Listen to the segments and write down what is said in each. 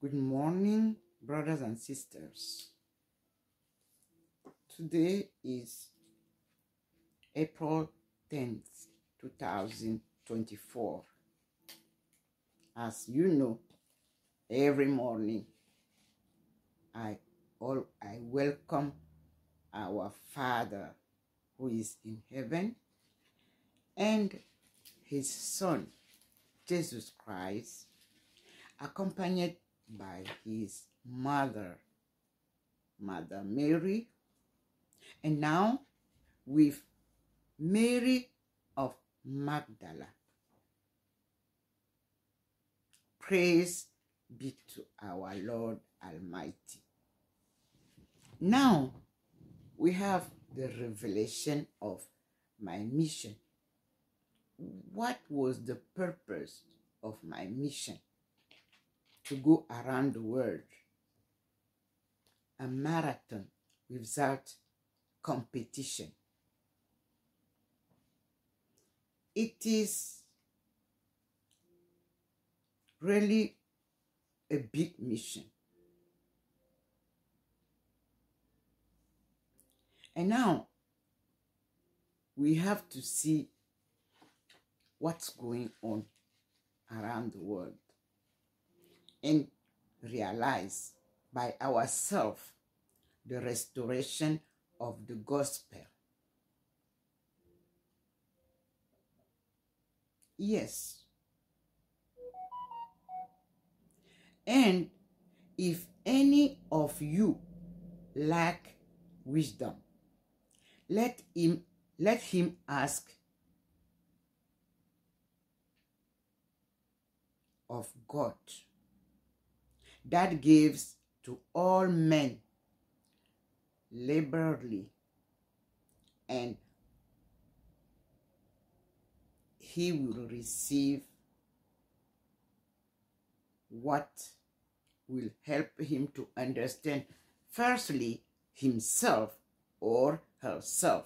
Good morning, brothers and sisters. Today is April 10th, 2024. As you know, every morning I welcome our Father who is in heaven and his Son, Jesus Christ, accompanied by his Mother Mary, and now with Mary of Magdala. Praise be to our Lord Almighty. Now we have the revelation of my mission. What was the purpose of my mission? To go around the world, a marathon without competition. It is really a big mission. And now we have to see what's going on around the world and realize by ourselves the restoration of the gospel. Yes. And if any of you lack wisdom, let him ask of God, that gives to all men liberally, and he will receive what will help him to understand, firstly, himself or herself.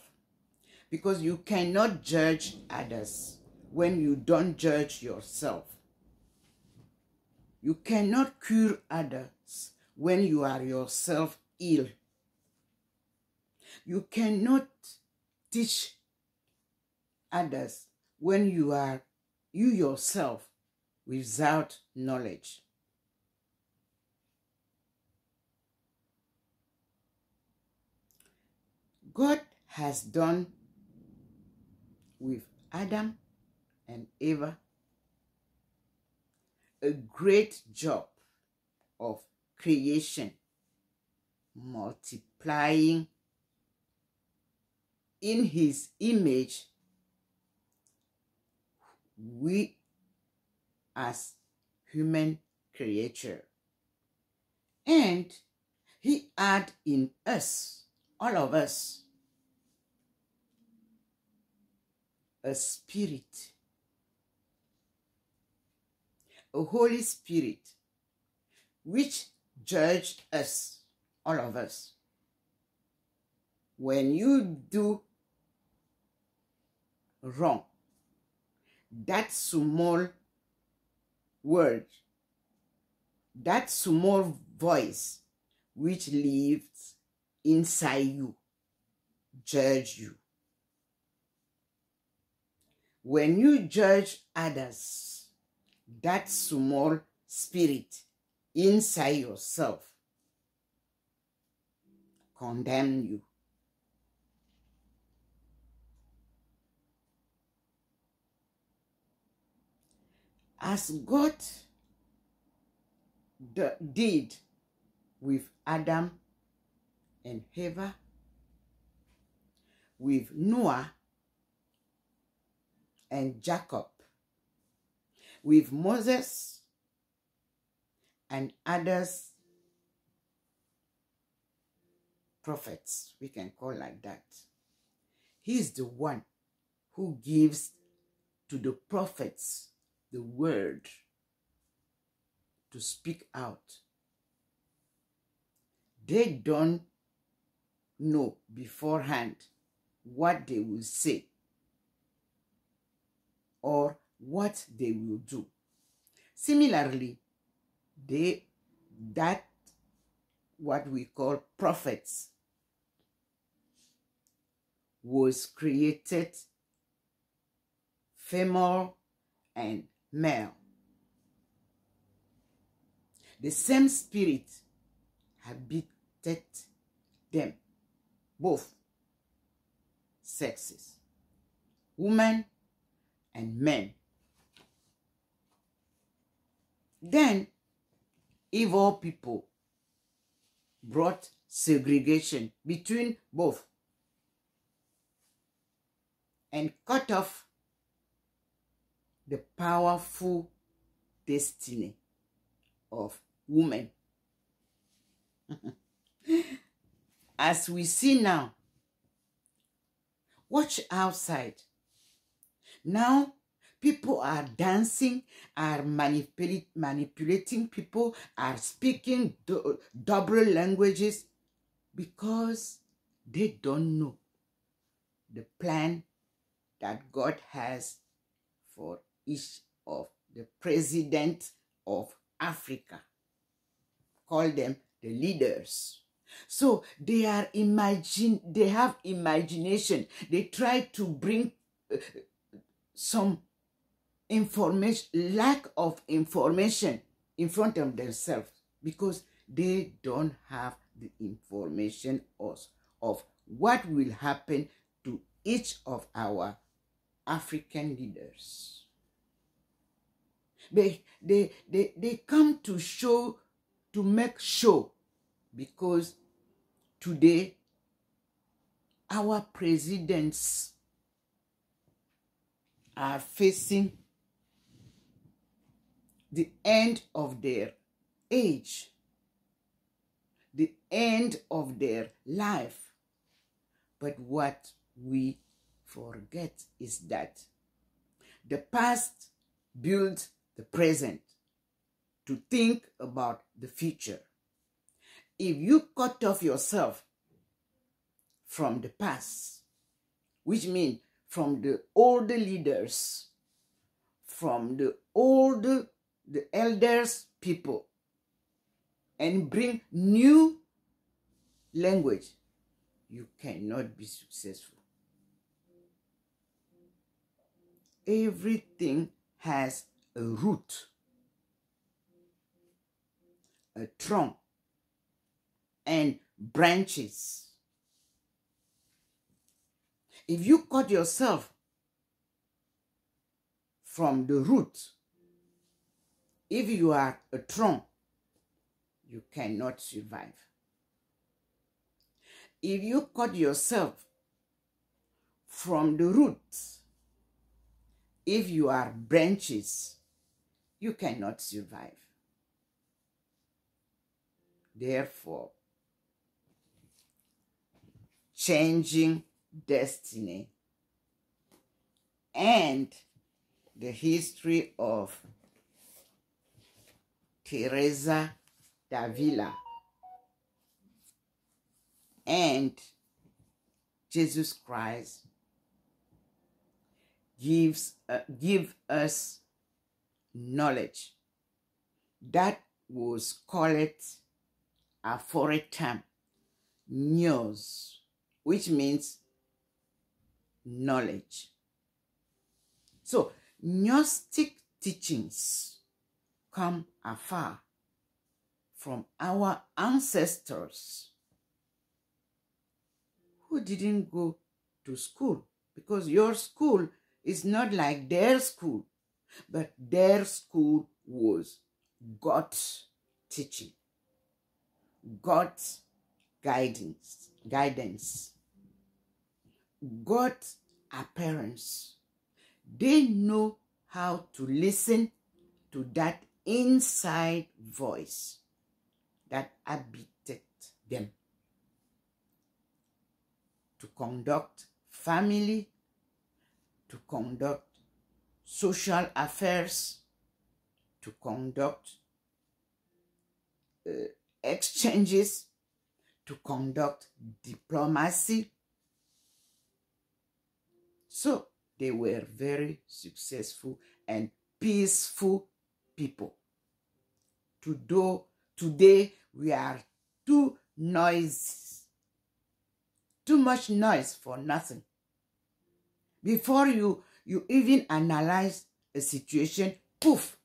Because you cannot judge others when you don't judge yourself. You cannot cure others when you are yourself ill. You cannot teach others when you are you yourself without knowledge. God has done with Adam and Eve a great job of creation, multiplying in his image, we as human creature. And he had in us, all of us, a spirit, a Holy Spirit, which judged us, all of us. When you do wrong, that small word, that small voice which lives inside you, judge you. When you judge others, that small spirit inside yourself condemn you. As God did with Adam and Eve, with Noah and Jacob, with Moses and others prophets, we can call like that. He's the one who gives to the prophets the word to speak out. They don't know beforehand what they will say or what they will do. Similarly, they that what we call prophets was created female and male. The same spirit habited them, both sexes, women and men. Then evil people brought segregation between both and cut off the powerful destiny of women. As we see now, watch outside. Now, people are dancing, are manipulating people, are speaking double languages because they don't know the plan that God has for each of the president of Africa. Call them the leaders. So they have imagination. They try to bring some information, lack of information in front of themselves because they don't have the information of what will happen to each of our African leaders. They come to show, to make show, because today our presidents are facing the end of their age, the end of their life. But what we forget is that the past builds the present to think about the future. If you cut off yourself from the past, which means from the older leaders, from the elders people, and bring new language, you cannot be successful. Everything has a root, a trunk, and branches. If you cut yourself from the root, if you are a trunk, you cannot survive. If you cut yourself from the roots, if you are branches, you cannot survive. Therefore, changing destiny and the history of Teresa d'Avila and Jesus Christ give us knowledge that was called aforetam nous, which means knowledge. So Gnostic teachings come afar from our ancestors who didn't go to school, because your school is not like their school, but their school was God's teaching, God's guidance, God's appearance. They know how to listen to that inside voice that habited them, to conduct family, to conduct social affairs, to conduct exchanges, to conduct diplomacy. So they were very successful and peaceful people. Today, we are too noisy. Too much noise for nothing. Before you even analyze a situation, poof,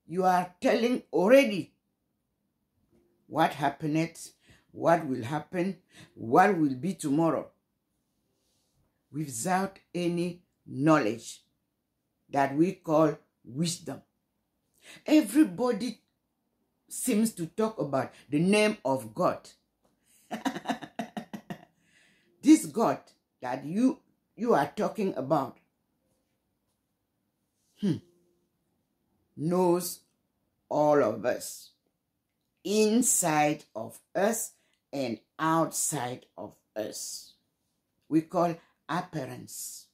you are telling already what happened, what will happen, what will be tomorrow, without any knowledge that we call wisdom. Everybody seems to talk about the name of God. This God that you are talking about knows all of us, inside of us and outside of us. We call appearance.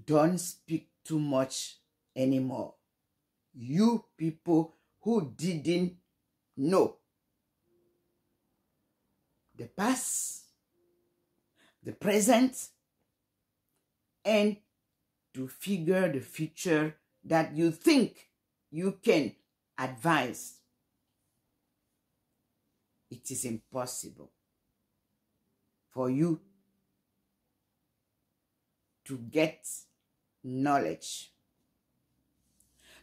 Don't speak too much anymore. You people who didn't know the past, the present, and to figure the future that you think you can advise. It is impossible for you to get knowledge.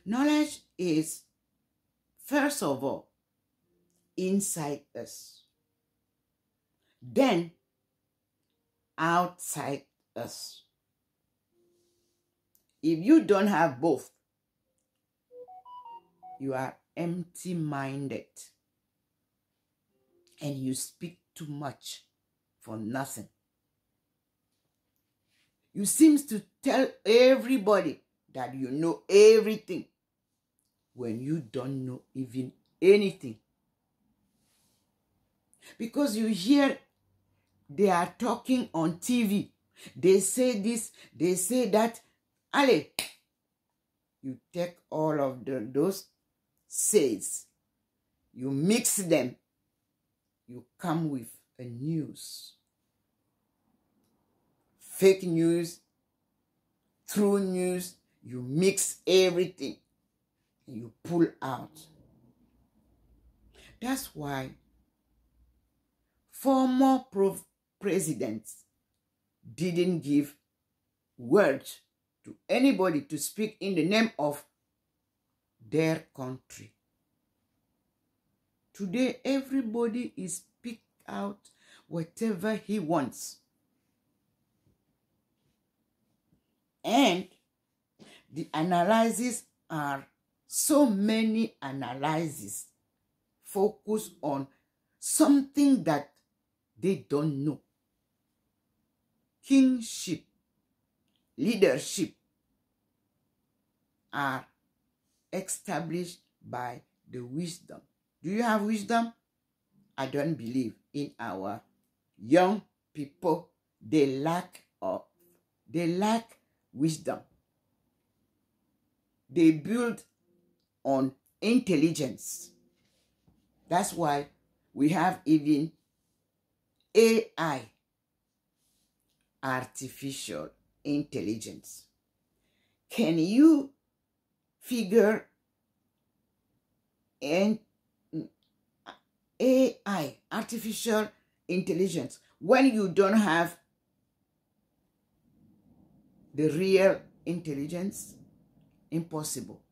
Knowledge is, first of all, inside us, then outside us. If you don't have both, you are empty-minded and you speak too much for nothing. You seem to tell everybody that you know everything when you don't know even anything. Because you hear they are talking on TV. They say this, they say that. Allez, you take all of those says, you mix them, you come with a news. Fake news, true news, you mix everything, you pull out. That's why former presidents didn't give words to anybody to speak in the name of their country. Today, everybody is speak out whatever he wants. And the analyses are so many analyses focus on something that they don't know. Kingship, leadership are established by the wisdom. Do you have wisdom? I don't believe in our young people. They lack wisdom. They build on intelligence. That's why we have even AI, artificial intelligence. Can you figure an AI, artificial intelligence, when you don't have the real intelligence? Impossible.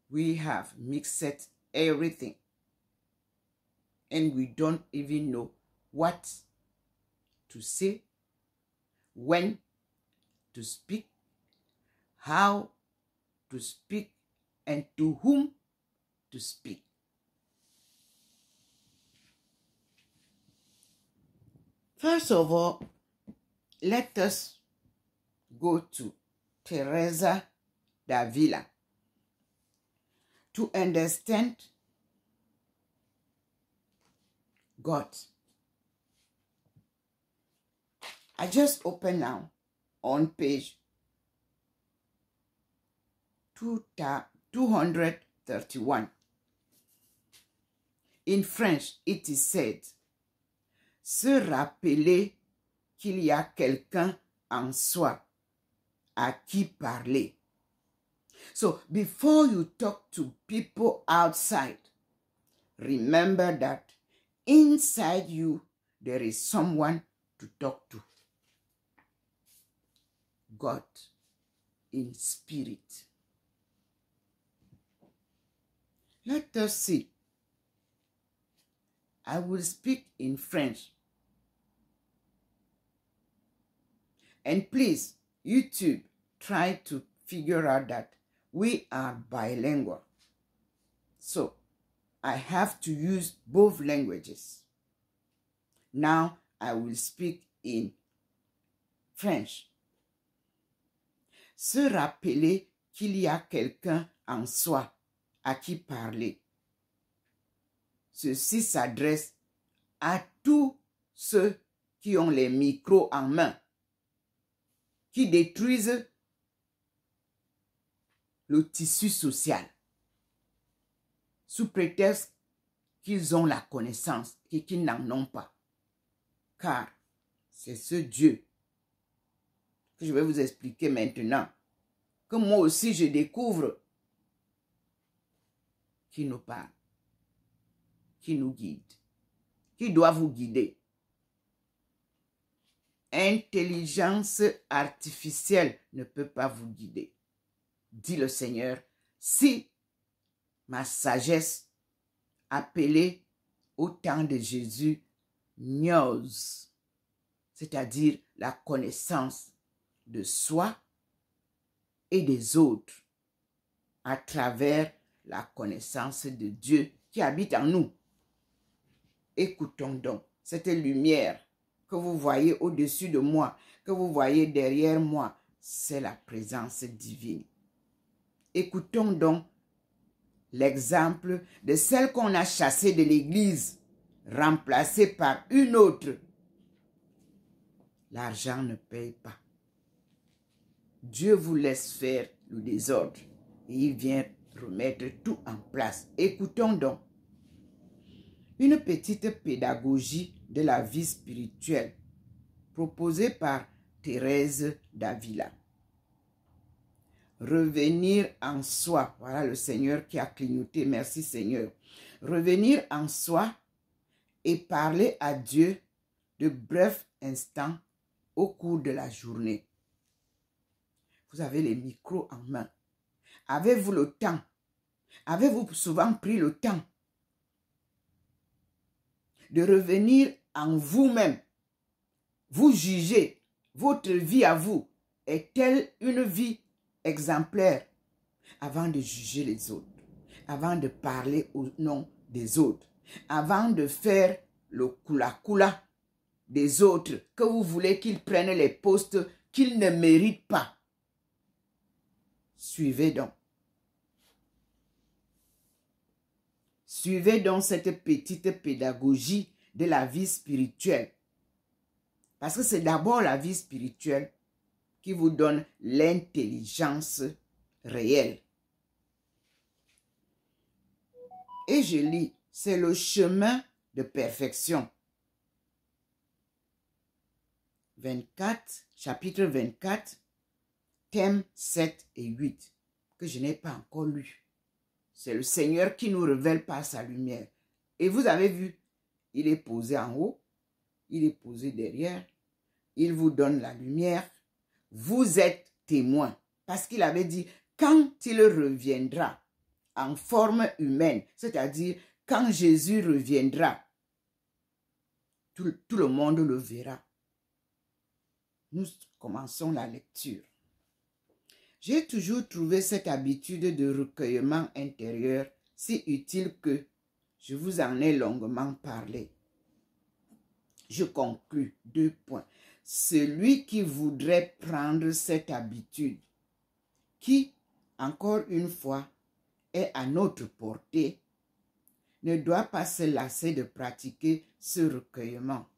We have mixed everything and we don't even know what to say, when to speak, how to speak, and to whom to speak. First of all, let us go to Teresa d'Avila to understand God. I just open now on page 231. In French, it is said, se rappeler qu'il y a quelqu'un en soi à qui parler. So before you talk to people outside, remember that inside you, there is someone to talk to. God in spirit. Let us see. I will speak in French. And please, YouTube, try to figure out that we are bilingual. So, I have to use both languages. Now, I will speak in French. Se rappeler qu'il y a quelqu'un en soi à qui parler. Ceci s'adresse à tous ceux qui ont les micros en main, qui détruisent le tissu social sous prétexte qu'ils ont la connaissance et qu'ils n'en ont pas. Car c'est ce Dieu que je vais vous expliquer maintenant, que moi aussi je découvre, qui nous parle, qui nous guide, qui doit vous guider. Intelligence artificielle ne peut pas vous guider, dit le Seigneur, si ma sagesse appelée au temps de Jésus, gnos, c'est-à-dire la connaissance de soi et des autres à travers la connaissance de Dieu qui habite en nous. Écoutons donc cette lumière que vous voyez au-dessus de moi, que vous voyez derrière moi, c'est la présence divine. Écoutons donc l'exemple de celle qu'on a chassée de l'église, remplacée par une autre. L'argent ne paye pas. Dieu vous laisse faire le désordre et il vient remettre tout en place. Écoutons donc. Une petite pédagogie de la vie spirituelle proposée par Thérèse d'Avila. Revenir en soi. Voilà le Seigneur qui a clignoté. Merci Seigneur. Revenir en soi et parler à Dieu de brefs instants au cours de la journée. Vous avez les micros en main. Avez-vous le temps? Avez-vous souvent pris le temps de revenir en vous-même? Vous jugez, votre vie à vous est-elle une vie exemplaire avant de juger les autres, avant de parler au nom des autres, avant de faire le kula-kula des autres, que vous voulez qu'ils prennent les postes qu'ils ne méritent pas? Suivez donc. Suivez donc cette petite pédagogie de la vie spirituelle. Parce que c'est d'abord la vie spirituelle qui vous donne l'intelligence réelle. Et je lis, c'est le chemin de perfection. 24, chapitre 24, thèmes 7 et 8, que je n'ai pas encore lu. C'est le Seigneur qui nous révèle par sa lumière. Et vous avez vu, il est posé en haut, il est posé derrière, il vous donne la lumière. Vous êtes témoin. Parce qu'il avait dit, quand il reviendra en forme humaine, c'est-à-dire quand Jésus reviendra, tout le monde le verra. Nous commençons la lecture. J'ai toujours trouvé cette habitude de recueillement intérieur si utile que je vous en ai longuement parlé. Je conclus 2 points. Celui qui voudrait prendre cette habitude, qui, encore une fois, est à notre portée, ne doit pas se lasser de pratiquer ce recueillement.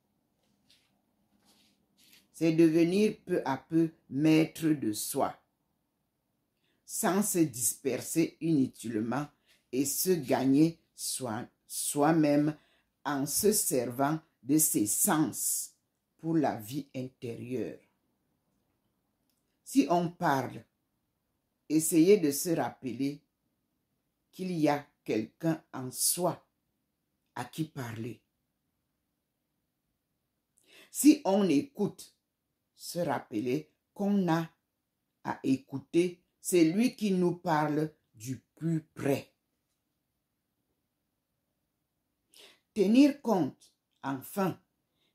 C'est devenir peu à peu maître de soi, sans se disperser inutilement et se gagner soi-même en se servant de ses sens pour la vie intérieure. Si on parle essayer de se rappeler qu'il y a quelqu'un en soi à qui parler. Si on écoute, se rappeler qu'on a à écouter, c'est lui qui nous parle du plus près. Tenir compte, enfin,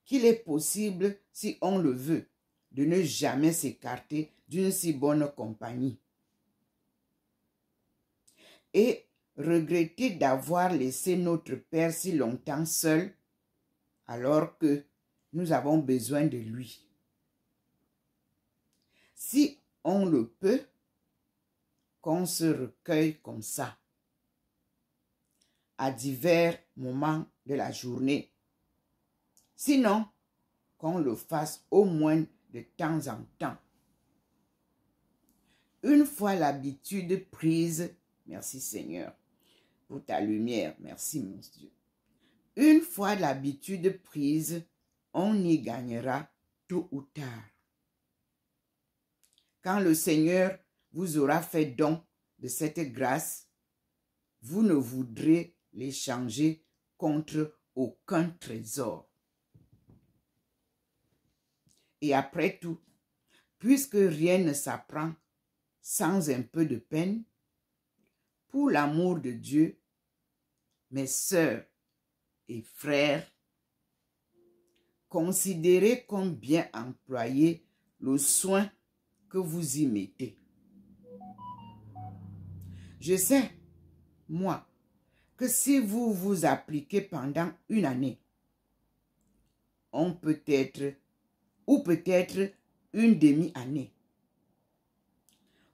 qu'il est possible, si on le veut, de ne jamais s'écarter d'une si bonne compagnie. Et regretter d'avoir laissé notre Père si longtemps seul, alors que nous avons besoin de lui. Si on le peut, qu'on se recueille comme ça, à divers moments de la journée. Sinon, qu'on le fasse au moins de temps en temps. Une fois l'habitude prise, merci Seigneur pour ta lumière, merci mon Dieu. Une fois l'habitude prise, on y gagnera tôt ou tard. Quand le Seigneur vous aura fait don de cette grâce, vous ne voudrez l'échanger contre aucun trésor. Et après tout, puisque rien ne s'apprend sans un peu de peine, pour l'amour de Dieu, mes sœurs et frères, considérez comme bien employé le soin que vous y mettez. Je sais, moi, que si vous vous appliquez pendant une année, peut-être une demi-année,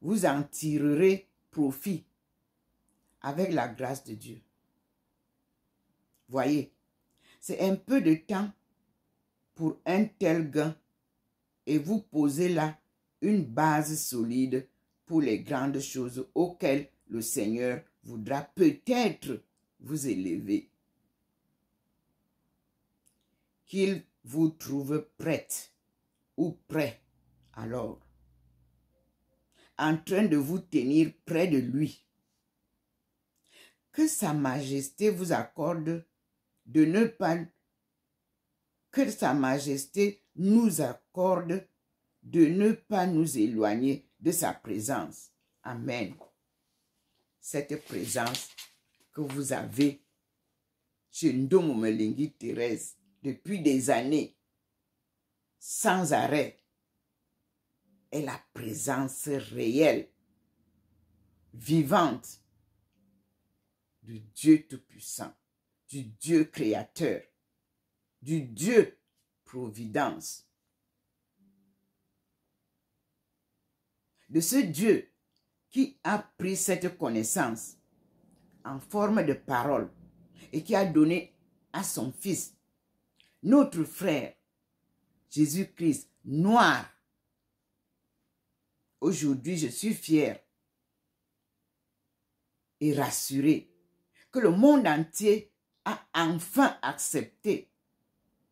vous en tirerez profit avec la grâce de Dieu. Voyez, c'est un peu de temps pour un tel gain et vous posez là une base solide pour les grandes choses auxquelles le Seigneur voudra peut-être vous élever. Qu'il vous trouve prête ou prêt alors, en train de vous tenir près de lui. Que sa majesté vous accorde de ne pas, que sa majesté nous accorde de ne pas nous éloigner de sa présence. Amen. Cette présence que vous avez chez Ndomo Melingi Thérèse depuis des années, sans arrêt, est la présence réelle, vivante du Dieu Tout-Puissant, du Dieu Créateur, du Dieu Providence. De ce Dieu qui a pris cette connaissance en forme de parole et qui a donné à son Fils, notre frère, Jésus-Christ, noir. Aujourd'hui, je suis fier et rassuré que le monde entier a enfin accepté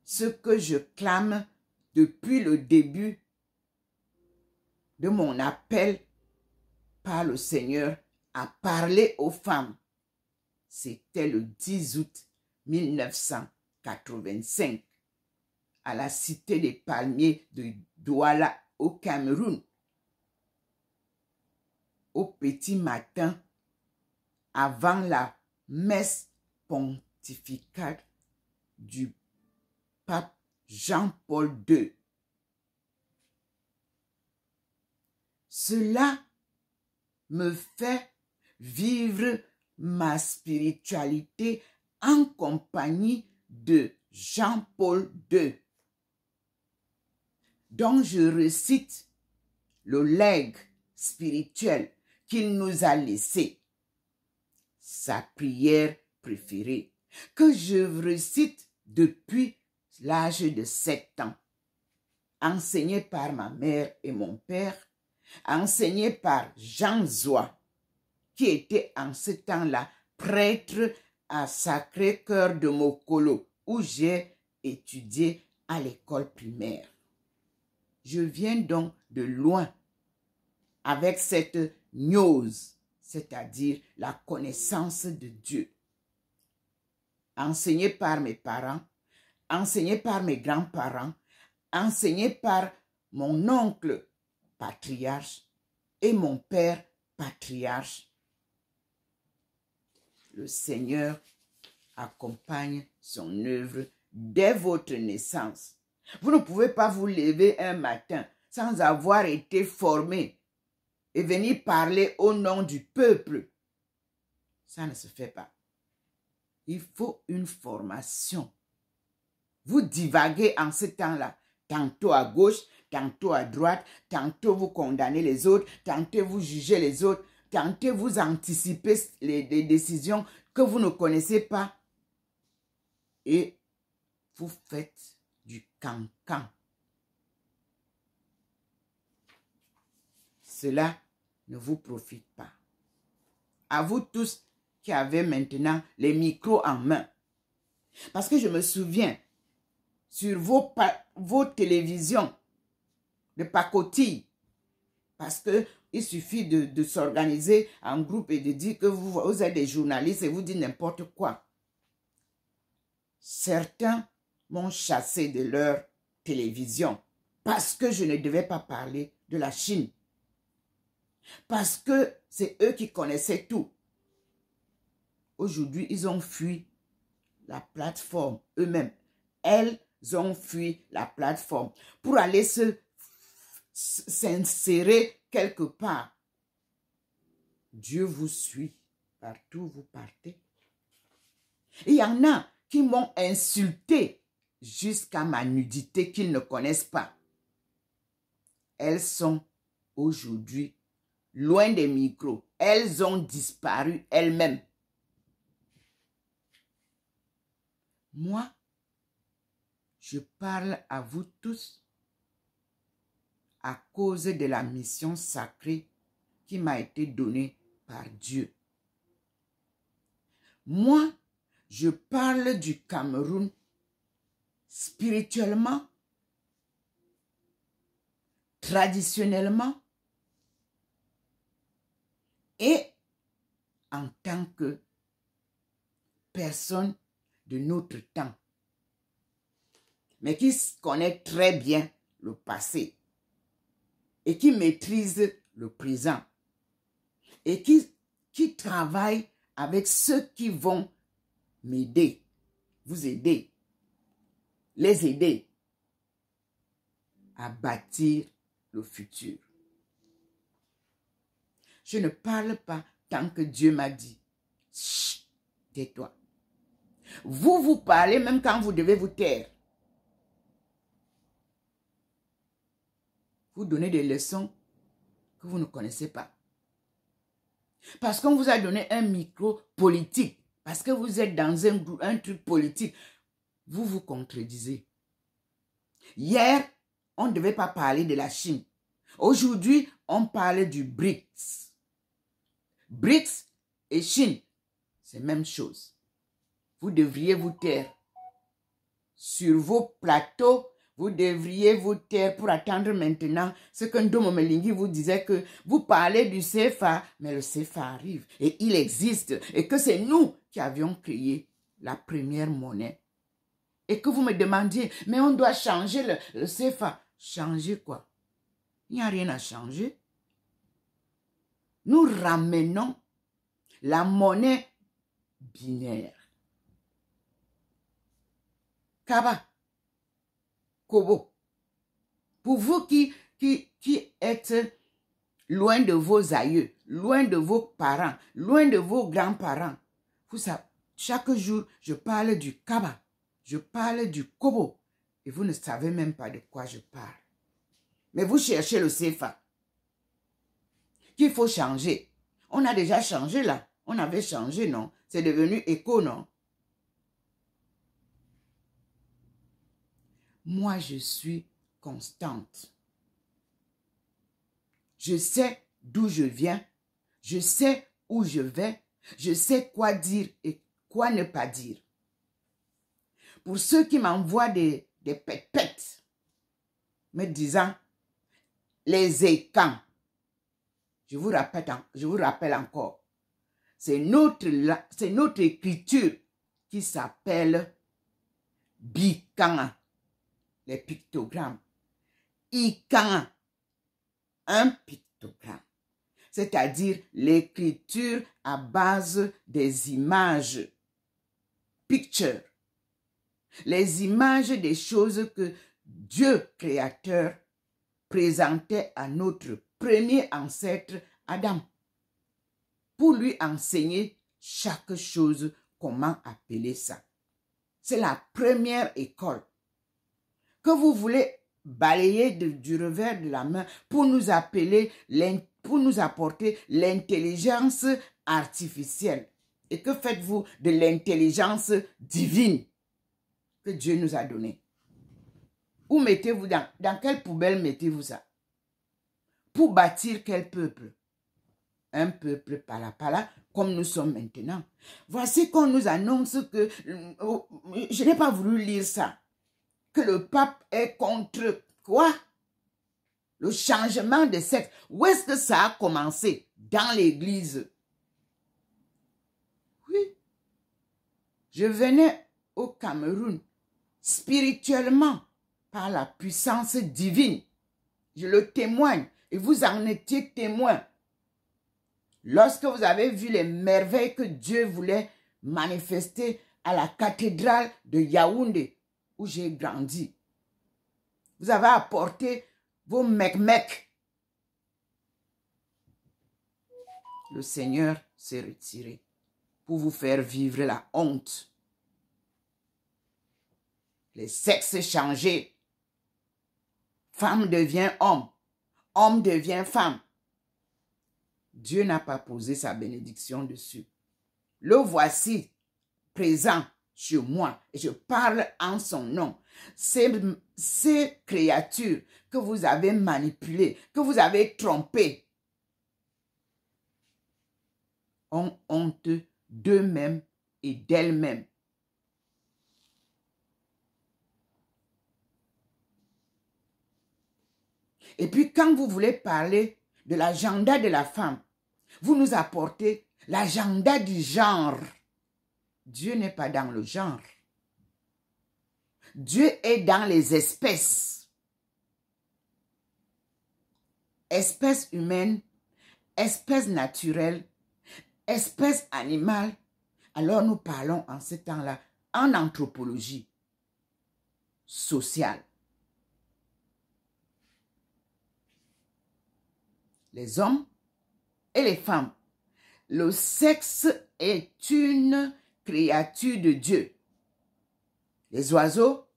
ce que je clame depuis le début de mon appel par le Seigneur à parler aux femmes. C'était le 10 août 1985 à la cité des Palmiers de Douala au Cameroun. Au petit matin, avant la messe pontificale du pape Jean-Paul II. Cela me fait vivre ma spiritualité en compagnie de Jean-Paul II, dont je récite le legs spirituel qu'il nous a laissé, sa prière préférée, que je récite depuis l'âge de 7 ans, enseignée par ma mère et mon père, enseignée par Jean Zoua, qui était en ce temps-là prêtre à Sacré-Cœur de Mokolo, où j'ai étudié à l'école primaire. Je viens donc de loin avec cette gnose, c'est-à-dire la connaissance de Dieu. Enseigné par mes parents, enseigné par mes grands-parents, enseigné par mon oncle patriarche et mon père patriarche. Le Seigneur accompagne son œuvre dès votre naissance. Vous ne pouvez pas vous lever un matin sans avoir été formé et venir parler au nom du peuple. Ça ne se fait pas. Il faut une formation. Vous divaguez en ce temps-là, tantôt à gauche, tantôt à droite, tantôt vous condamnez les autres, tantôt vous jugez les autres, tantôt vous anticipez les décisions que vous ne connaissez pas et vous faites du cancan. Cela ne vous profite pas. À vous tous qui avez maintenant les micros en main. Parce que je me souviens, sur vos télévisions de pacotille, parce qu'il suffit de s'organiser en groupe et de dire que vous êtes des journalistes et vous dites n'importe quoi. Certains m'ont chassé de leur télévision parce que je ne devais pas parler de la Chine. Parce que c'est eux qui connaissaient tout. Aujourd'hui, ils ont fui la plateforme eux-mêmes. Elles ont fui la plateforme pour aller s'insérer quelque part. Dieu vous suit partout où vous partez. Il y en a qui m'ont insulté jusqu'à ma nudité qu'ils ne connaissent pas. Elles sont aujourd'hui loin des micros. Elles ont disparu elles-mêmes. Moi, je parle à vous tous à cause de la mission sacrée qui m'a été donnée par Dieu. Moi, je parle du Cameroun spirituellement, traditionnellement et en tant que personne de notre temps, mais qui connaît très bien le passé et qui maîtrise le présent et qui travaille avec ceux qui vont m'aider, vous aider, les aider à bâtir le futur. Je ne parle pas tant que Dieu m'a dit. Chut, tais-toi. Vous parlez même quand vous devez vous taire. Vous donnez des leçons que vous ne connaissez pas. Parce qu'on vous a donné un micro politique, parce que vous êtes dans un truc politique, vous vous contredisez. Hier, on ne devait pas parler de la Chine. Aujourd'hui, on parle du BRICS. BRICS et Chine, c'est la même chose. Vous devriez vous taire. Sur vos plateaux, vous devriez vous taire pour attendre maintenant ce que Ndomo Melingi vous disait que vous parlez du CFA, mais le CFA arrive et il existe et que c'est nous qui avions créé la première monnaie. Et que vous me demandiez, mais on doit changer le CFA. Changer quoi? Il n'y a rien à changer. Nous ramenons la monnaie binaire. Kaba, Kobo. Pour vous qui êtes loin de vos aïeux, loin de vos parents, loin de vos grands-parents, vous savez, chaque jour, je parle du Kaba, je parle du Kobo, et vous ne savez même pas de quoi je parle. Mais vous cherchez le CFA, qu'il faut changer. On a déjà changé là. On avait changé, non? C'est devenu éco, non? Moi, je suis constante. Je sais d'où je viens. Je sais où je vais. Je sais quoi dire et quoi ne pas dire. Pour ceux qui m'envoient des pètes me disant les écans, Je vous rappelle encore. C'est notre écriture qui s'appelle Bikanga, les pictogrammes. Ikanga, un pictogramme. C'est-à-dire l'écriture à base des images. Picture. Les images des choses que Dieu créateur présentait à notre premier ancêtre Adam pour lui enseigner chaque chose, comment appeler ça. C'est la première école que vous voulez balayer du revers de la main pour nous appeler, pour nous apporter l'intelligence artificielle. Et que faites-vous de l'intelligence divine que Dieu nous a donnée? Où mettez-vous dans quelle poubelle mettez-vous ça? Pour bâtir quel peuple? Un peuple pala, comme nous sommes maintenant. Voici qu'on nous annonce que, je n'ai pas voulu lire ça, que le pape est contre quoi? Le changement de sexe. Où est-ce que ça a commencé? Dans l'église. Oui. Je venais au Cameroun spirituellement par la puissance divine. Je le témoigne et vous en étiez témoin. Lorsque vous avez vu les merveilles que Dieu voulait manifester à la cathédrale de Yaoundé, où j'ai grandi, vous avez apporté vos mecs. Le Seigneur s'est retiré pour vous faire vivre la honte. Les sexes changés. Femme devient homme. Homme devient femme. Dieu n'a pas posé sa bénédiction dessus. Le voici présent chez moi et je parle en son nom. Ces créatures que vous avez manipulées, que vous avez trompées, ont honte d'eux-mêmes et d'elles-mêmes. Et puis quand vous voulez parler de l'agenda de la femme, vous nous apportez l'agenda du genre. Dieu n'est pas dans le genre. Dieu est dans les espèces. Espèces humaines, espèces naturelles, espèces animales. Alors nous parlons en ce temps-là en anthropologie sociale. Les hommes et les femmes. Le sexe est une créature de Dieu. Les oiseaux,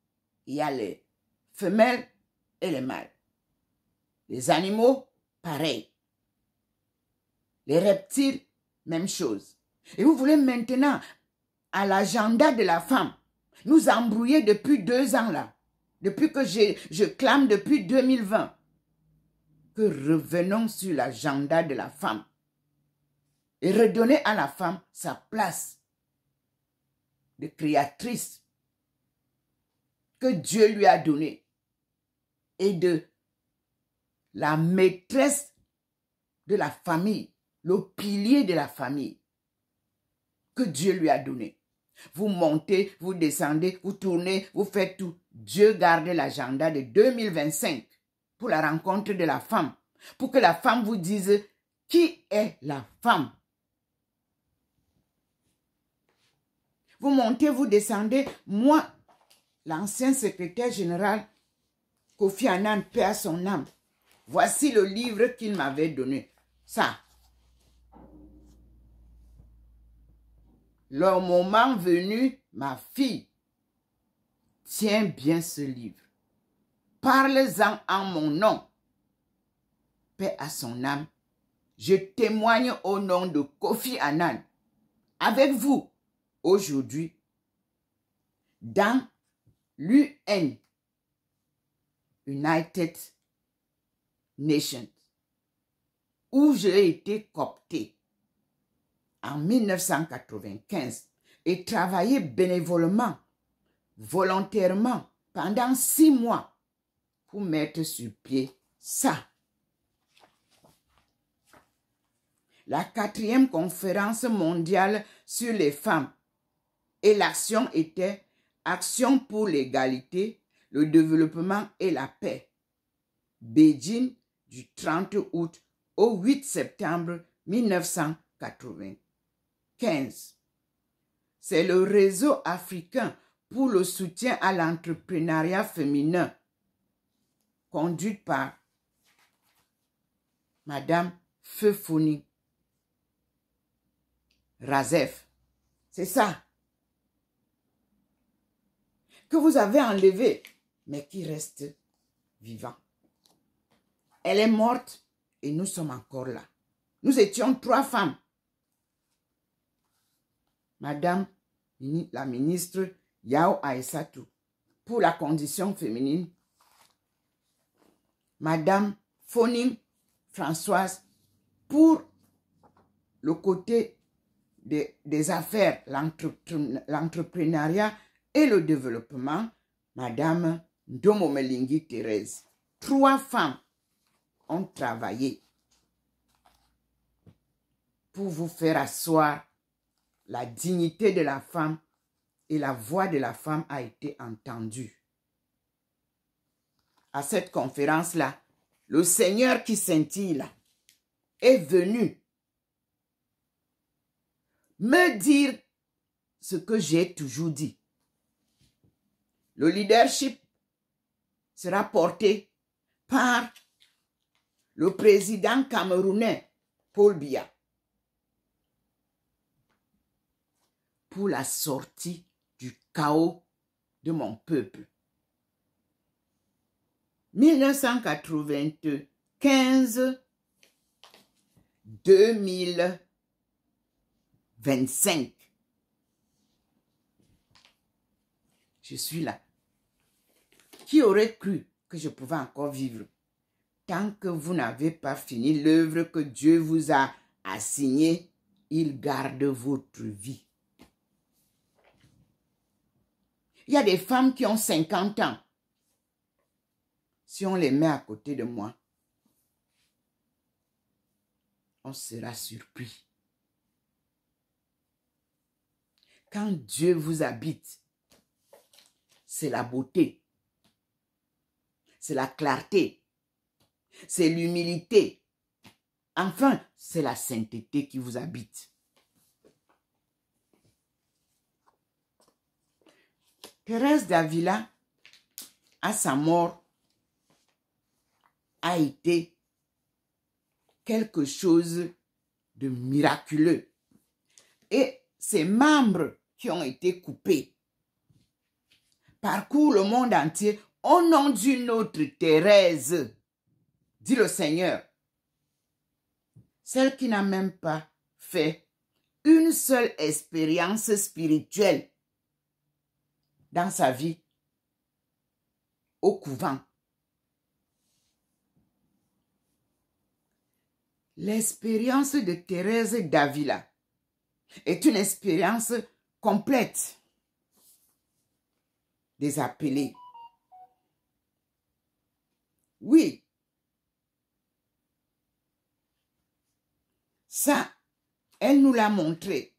il y a les femelles et les mâles. Les animaux, pareil. Les reptiles, même chose. Et vous voulez maintenant, à l'agenda de la femme, nous embrouiller depuis 2 ans là. Depuis que je clame depuis 2020. Que revenons sur l'agenda de la femme. Et redonner à la femme sa place de créatrice que Dieu lui a donnée et de la maîtresse de la famille, le pilier de la famille que Dieu lui a donné. Vous montez, vous descendez, vous tournez, vous faites tout. Dieu garde l'agenda de 2025 pour la rencontre de la femme, pour que la femme vous dise qui est la femme. Vous montez, vous descendez. Moi, l'ancien secrétaire général, Kofi Annan, paix à son âme, voici le livre qu'il m'avait donné. Ça. Le moment venu, ma fille, tiens bien ce livre. Parle-en en mon nom. Paix à son âme. Je témoigne au nom de Kofi Annan. Avec vous. Aujourd'hui, dans l'UN, United Nations, où j'ai été coopté en 1995 et travaillé bénévolement, volontairement, pendant 6 mois pour mettre sur pied ça. la 4e conférence mondiale sur les femmes. Et l'action était Action pour l'égalité, le développement et la paix. Beijing du 30 août au 8 septembre 1995. C'est le réseau africain pour le soutien à l'entrepreneuriat féminin, conduit par Madame Feufoni Razef. C'est ça que vous avez enlevé, mais qui reste vivant. Elle est morte et nous sommes encore là. Nous étions 3 femmes. Madame la ministre Yao Aïssatou pour la condition féminine. Madame Foning Françoise pour le côté des affaires, l'entrepreneuriat et le développement. Madame Ndomomelingi Thérèse. 3 femmes ont travaillé pour vous faire asseoir la dignité de la femme et la voix de la femme a été entendue. À cette conférence-là, le Seigneur qui scintille là est venu me dire ce que j'ai toujours dit. Le leadership sera porté par le président camerounais Paul Biya pour la sortie du chaos de mon peuple. 1995. Je suis là. Qui aurait cru que je pouvais encore vivre? Tant que vous n'avez pas fini l'œuvre que Dieu vous a assignée, il garde votre vie. Il y a des femmes qui ont 50 ans. Si on les met à côté de moi, on sera surpris. Quand Dieu vous habite, c'est la beauté, c'est la clarté, c'est l'humilité. Enfin, c'est la sainteté qui vous habite. Thérèse d'Avila, à sa mort, a été quelque chose de miraculeux. Et ses membres qui ont été coupés parcourent le monde entier au nom d'une autre Thérèse, dit le Seigneur. Celle qui n'a même pas fait une seule expérience spirituelle dans sa vie au couvent. L'expérience de Thérèse d'Avila est une expérience complète des appelés. Oui, ça, elle nous l'a montré.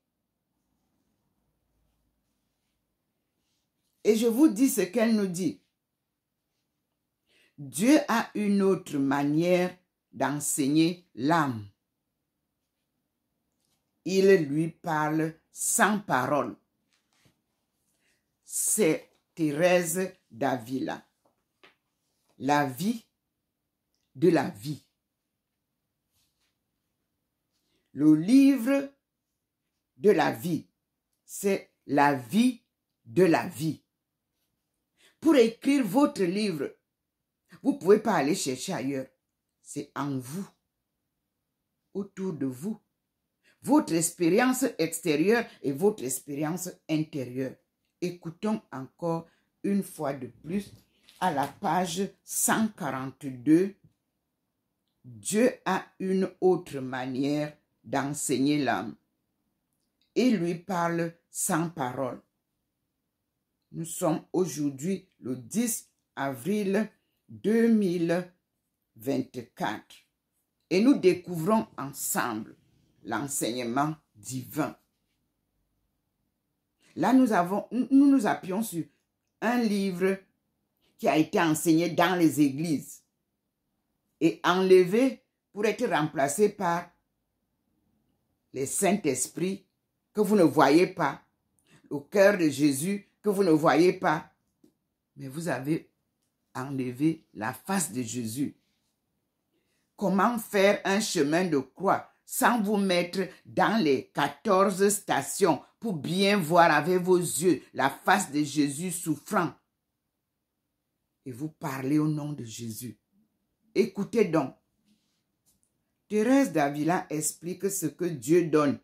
Et je vous dis ce qu'elle nous dit. Dieu a une autre manière d'enseigner l'âme. Il lui parle sans parole. C'est Thérèse d'Avila. La vie de la vie. Le livre de la vie, c'est la vie de la vie. Pour écrire votre livre, vous ne pouvez pas aller chercher ailleurs. C'est en vous, autour de vous. Votre expérience extérieure et votre expérience intérieure. Écoutons encore une fois de plus à la page 142. Dieu a une autre manière d'enseigner l'âme. Il lui parle sans parole. Nous sommes aujourd'hui le 10 avril 2024 et nous découvrons ensemble l'enseignement divin. Là, nous nous appuyons sur un livre qui a été enseigné dans les églises et enlevé pour être remplacé par les Saint-Esprit que vous ne voyez pas, au cœur de Jésus que vous ne voyez pas, mais vous avez enlevé la face de Jésus. Comment faire un chemin de croix sans vous mettre dans les 14 stations pour bien voir avec vos yeux la face de Jésus souffrant? Et vous parlez au nom de Jésus. Écoutez donc. Thérèse d'Avila explique ce que Dieu donne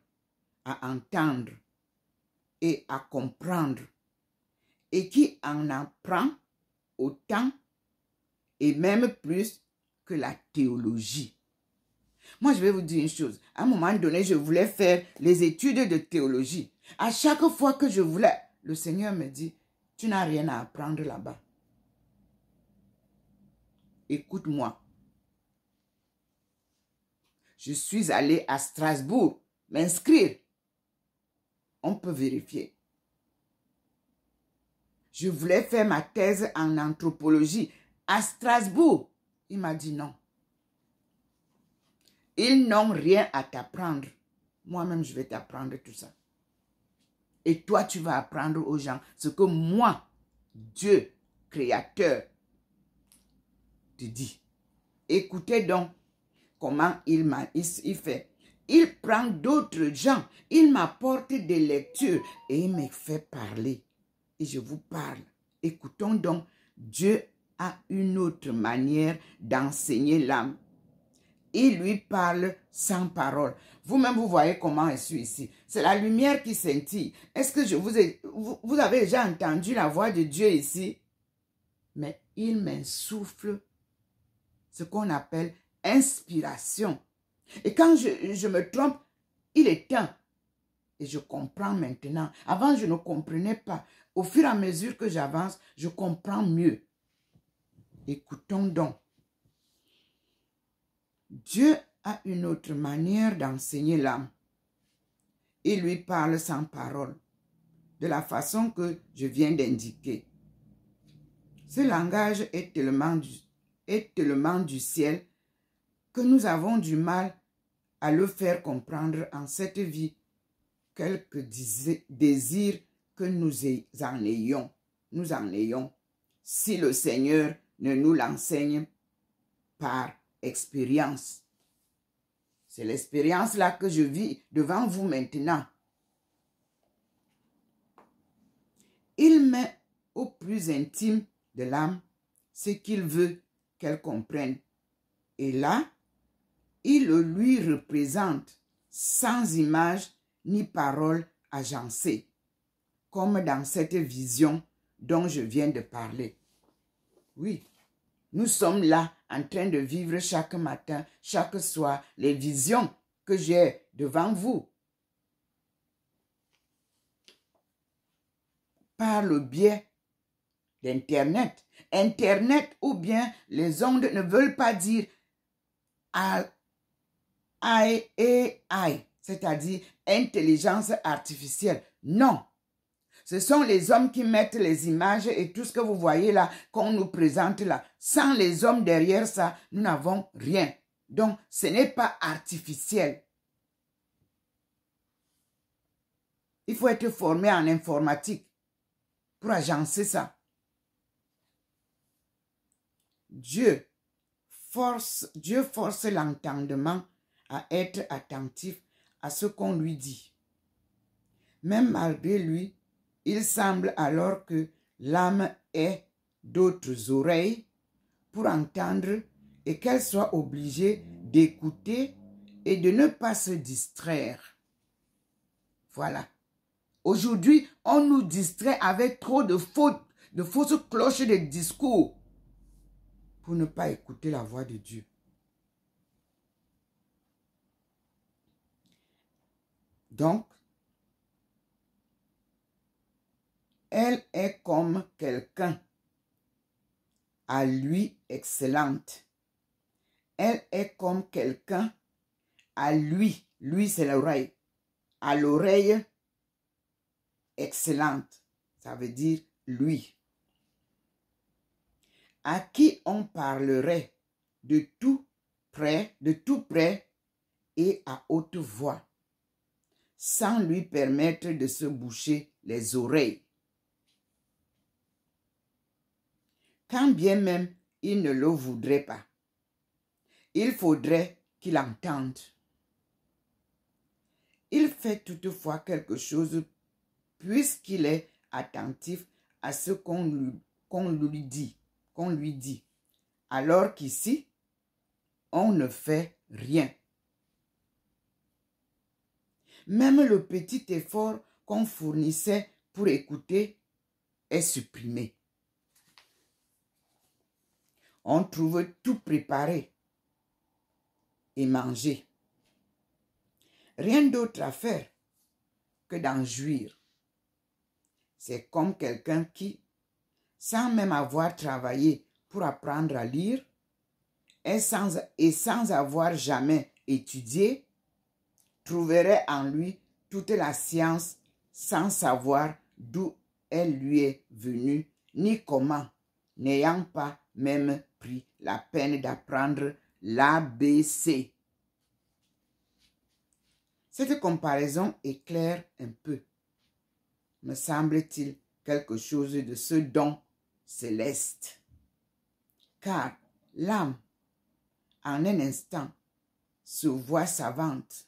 à entendre et à comprendre et qui en apprend autant et même plus que la théologie. Moi, je vais vous dire une chose. À un moment donné, je voulais faire les études de théologie. À chaque fois que je voulais, le Seigneur me dit, tu n'as rien à apprendre là-bas. Écoute-moi. Je suis allé à Strasbourg m'inscrire. On peut vérifier. Je voulais faire ma thèse en anthropologie à Strasbourg. Il m'a dit non. Ils n'ont rien à t'apprendre. Moi-même, je vais t'apprendre tout ça. Et toi, tu vas apprendre aux gens ce que moi, Dieu, Créateur, te dit. Écoutez donc comment il fait. Il prend d'autres gens, il m'apporte des lectures et il me fait parler. Et je vous parle. Écoutons donc, Dieu a une autre manière d'enseigner l'âme. Il lui parle sans parole. Vous-même, vous voyez comment je suis ici. C'est la lumière qui scintille. Est-ce que vous avez déjà entendu la voix de Dieu ici? Mais il m'insuffle ce qu'on appelle inspiration. Et quand je me trompe, il éteint. Et je comprends maintenant. Avant, je ne comprenais pas. Au fur et à mesure que j'avance, je comprends mieux. Écoutons donc. Dieu a une autre manière d'enseigner l'âme. Il lui parle sans parole, de la façon que je viens d'indiquer. Ce langage est tellement du ciel que nous avons du mal à le faire comprendre en cette vie, quelque désir que nous en ayons, si le Seigneur ne nous l'enseigne par expérience. C'est l'expérience là que je vis devant vous maintenant. Il met au plus intime de l'âme ce qu'il veut qu'elle comprenne. Et là, il le lui représente sans image ni parole agencée, comme dans cette vision dont je viens de parler. Oui, nous sommes là en train de vivre chaque matin, chaque soir, les visions que j'ai devant vous. Par le biais d'Internet. Internet ou bien les ondes ne veulent pas dire AI, c'est-à-dire intelligence artificielle. Non. Ce sont les hommes qui mettent les images et tout ce que vous voyez là, qu'on nous présente là. Sans les hommes derrière ça, nous n'avons rien. Donc, ce n'est pas artificiel. Il faut être formé en informatique pour agencer ça. Dieu force l'entendement à être attentif à ce qu'on lui dit. Même malgré lui, il semble alors que l'âme ait d'autres oreilles pour entendre et qu'elle soit obligée d'écouter et de ne pas se distraire. Voilà. Aujourd'hui, on nous distrait avec trop de fausses cloches de discours pour ne pas écouter la voix de Dieu. Donc, elle est comme quelqu'un à lui excellente. Elle est comme quelqu'un à lui Lui, c'est l'oreille. À l'oreille excellente. Ça veut dire lui. À qui on parlerait de tout près et à haute voix, sans lui permettre de se boucher les oreilles. Quand bien même il ne le voudrait pas, il faudrait qu'il entende. Il fait toutefois quelque chose puisqu'il est attentif à ce qu'on lui dit, alors qu'ici, on ne fait rien. Même le petit effort qu'on fournissait pour écouter est supprimé. On trouve tout préparé et mangé. Rien d'autre à faire que d'en jouir. C'est comme quelqu'un qui, sans même avoir travaillé pour apprendre à lire, et sans avoir jamais étudié, trouverait en lui toute la science sans savoir d'où elle lui est venue, ni comment, n'ayant pas même pris la peine d'apprendre l'ABC. Cette comparaison éclaire un peu, me semble-t-il, quelque chose de ce don céleste. Car l'âme, en un instant, se voit savante,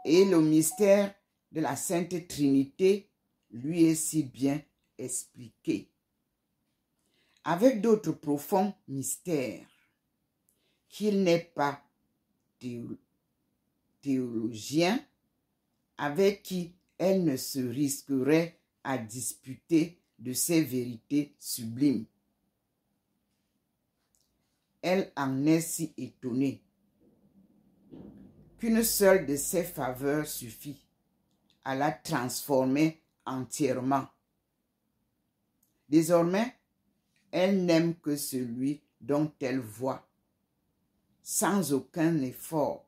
et le mystère de la Sainte Trinité lui est si bien expliqué. Avec d'autres profonds mystères qu'il n'est pas théologien, avec qui elle ne se risquerait à disputer de ces vérités sublimes. Elle en est si étonnée qu'une seule de ses faveurs suffit à la transformer entièrement. Désormais, elle n'aime que celui dont elle voit, sans aucun effort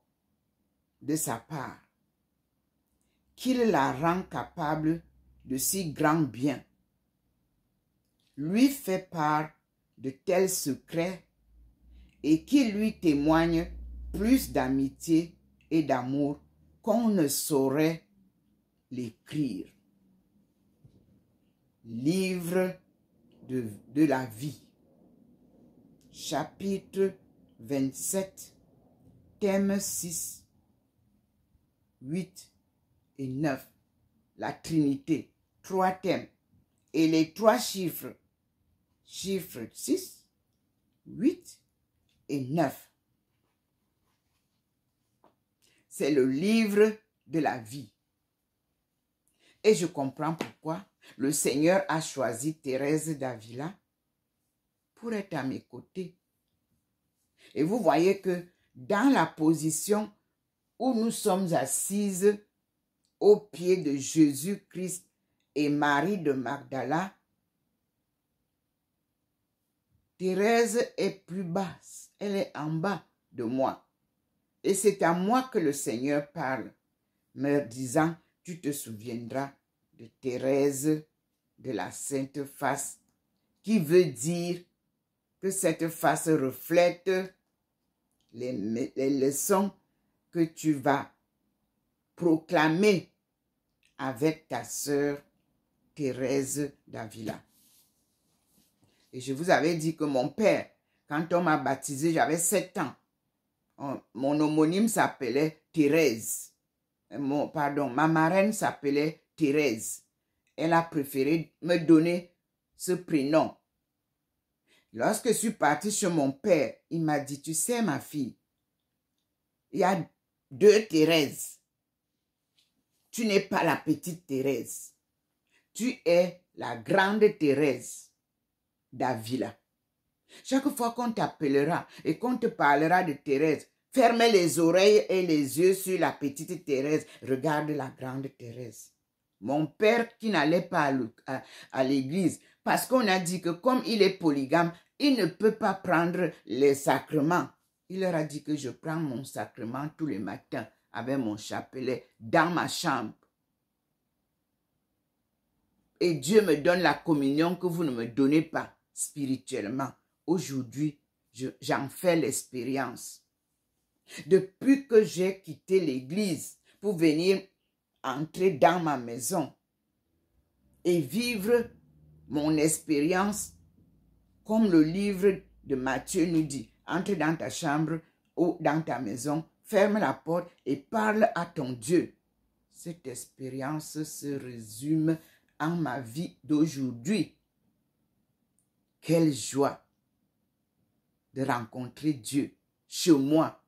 de sa part, qu'il la rend capable de si grands biens, lui fait part de tels secrets et qui lui témoigne plus d'amitié et d'amour qu'on ne saurait l'écrire. Livre de la vie. Chapitre 27, thème 6, 8 et 9. La Trinité. 3 thèmes. Et les 3 chiffres. Chiffres 6, 8 et 9. C'est le livre de la vie. Et je comprends pourquoi le Seigneur a choisi Thérèse d'Avila pour être à mes côtés. Et vous voyez que dans la position où nous sommes assises aux pieds de Jésus-Christ et Marie de Magdala, Thérèse est plus basse, elle est en bas de moi. Et c'est à moi que le Seigneur parle, me disant, tu te souviendras de Thérèse de la Sainte Face, qui veut dire que cette face reflète les leçons que tu vas proclamer avec ta sœur Thérèse d'Avila. Et je vous avais dit que mon père, quand on m'a baptisé, j'avais 7 ans. Mon homonyme s'appelait Thérèse. Ma marraine s'appelait Thérèse. Elle a préféré me donner ce prénom. Lorsque je suis partie chez mon père, il m'a dit, tu sais ma fille, il y a 2 Thérèse. Tu n'es pas la petite Thérèse. Tu es la grande Thérèse d'Avila. Chaque fois qu'on t'appellera et qu'on te parlera de Thérèse, ferme les oreilles et les yeux sur la petite Thérèse. Regarde la grande Thérèse. Mon père qui n'allait pas à l'église, parce qu'on a dit que comme il est polygame, il ne peut pas prendre les sacrements. Il leur a dit que je prends mon sacrement tous les matins avec mon chapelet dans ma chambre. Et Dieu me donne la communion que vous ne me donnez pas spirituellement. Aujourd'hui, j'en fais l'expérience. Depuis que j'ai quitté l'église pour venir entrer dans ma maison et vivre mon expérience comme le livre de Matthieu nous dit, entre dans ta chambre ou dans ta maison, ferme la porte et parle à ton Dieu. Cette expérience se résume en ma vie d'aujourd'hui. Quelle joie de rencontrer Dieu chez moi,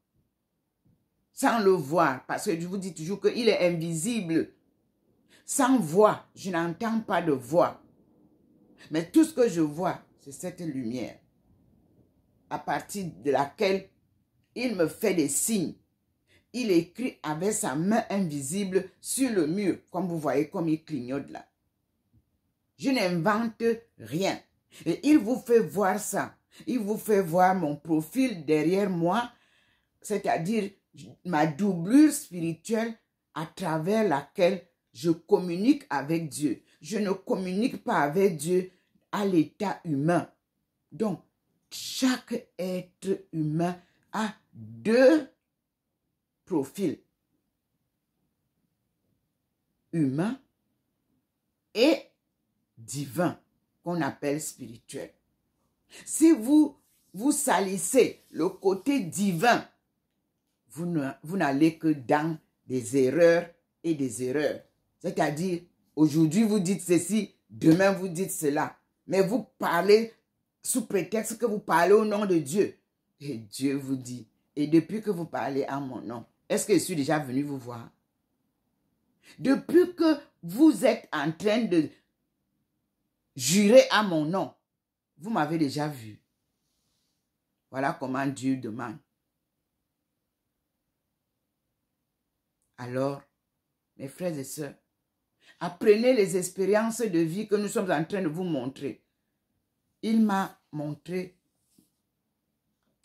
sans le voir, parce que je vous dis toujours qu'il est invisible. Sans voix, je n'entends pas de voix. Mais tout ce que je vois, c'est cette lumière, à partir de laquelle il me fait des signes. Il écrit avec sa main invisible sur le mur, comme vous voyez, comme il clignote là. Je n'invente rien. Et il vous fait voir ça. Il vous fait voir mon profil derrière moi, c'est-à-dire ma doublure spirituelle à travers laquelle je communique avec Dieu. Je ne communique pas avec Dieu à l'état humain. Donc, chaque être humain a deux profils. Humain et divin, qu'on appelle spirituel. Si vous salissez le côté divin, vous n'allez que dans des erreurs et des erreurs. C'est-à-dire, aujourd'hui vous dites ceci, demain vous dites cela. Mais vous parlez sous prétexte que vous parlez au nom de Dieu. Et Dieu vous dit, et depuis que vous parlez en mon nom, est-ce que je suis déjà venu vous voir? Depuis que vous êtes en train de jurer à mon nom, vous m'avez déjà vu. Voilà comment Dieu demande. Alors, mes frères et sœurs, apprenez les expériences de vie que nous sommes en train de vous montrer. Il m'a montré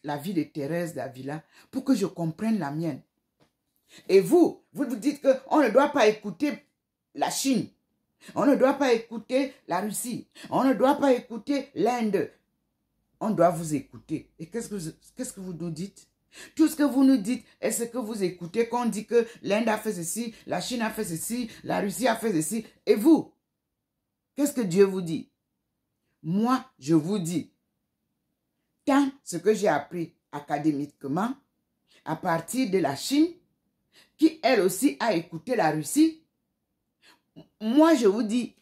la vie de Thérèse d'Avila pour que je comprenne la mienne. Et vous dites qu'on ne doit pas écouter la Chine. On ne doit pas écouter la Russie. On ne doit pas écouter l'Inde. On doit vous écouter. Et qu'est-ce que vous nous dites? Tout ce que vous nous dites est ce que vous écoutez, qu'on dit que l'Inde a fait ceci, la Chine a fait ceci, la Russie a fait ceci. Et vous, qu'est-ce que Dieu vous dit? Moi, je vous dis, tant ce que j'ai appris académiquement, à partir de la Chine, qui elle aussi a écouté la Russie, moi je vous dis,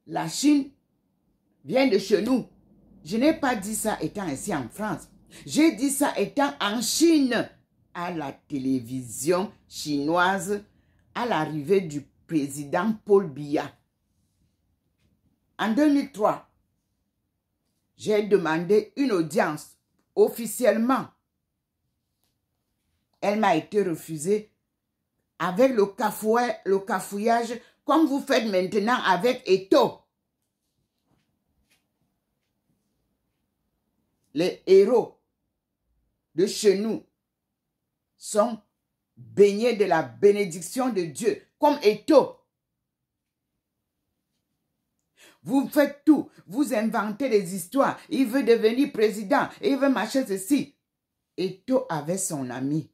la Chine vient de chez nous. Je n'ai pas dit ça étant ici en France. J'ai dit ça étant en Chine, à la télévision chinoise, à l'arrivée du président Paul Biya. En 2003, j'ai demandé une audience officiellement. Elle m'a été refusée avec le cafouillage comme vous faites maintenant avec Eto. Les héros de chez nous sont baignés de la bénédiction de Dieu, comme Eto. Vous faites tout, vous inventez des histoires. Il veut devenir président, il veut marcher ceci. Eto avait son ami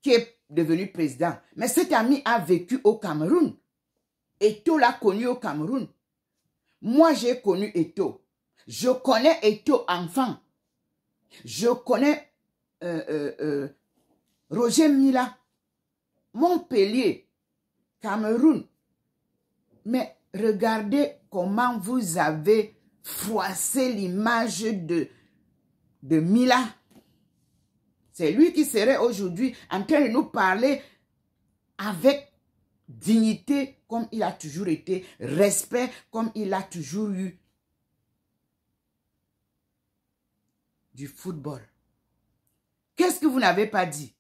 qui est devenu président. Mais cet ami a vécu au Cameroun. Eto l'a connu au Cameroun. Moi, j'ai connu Eto. Je connais Eto enfant. Je connais Roger Mila, Montpellier, Cameroun. Mais regardez comment vous avez froissé l'image de Mila. C'est lui qui serait aujourd'hui en train de nous parler avec dignité comme il a toujours été, respect comme il a toujours eu. Du football. Qu'est-ce que vous n'avez pas dit?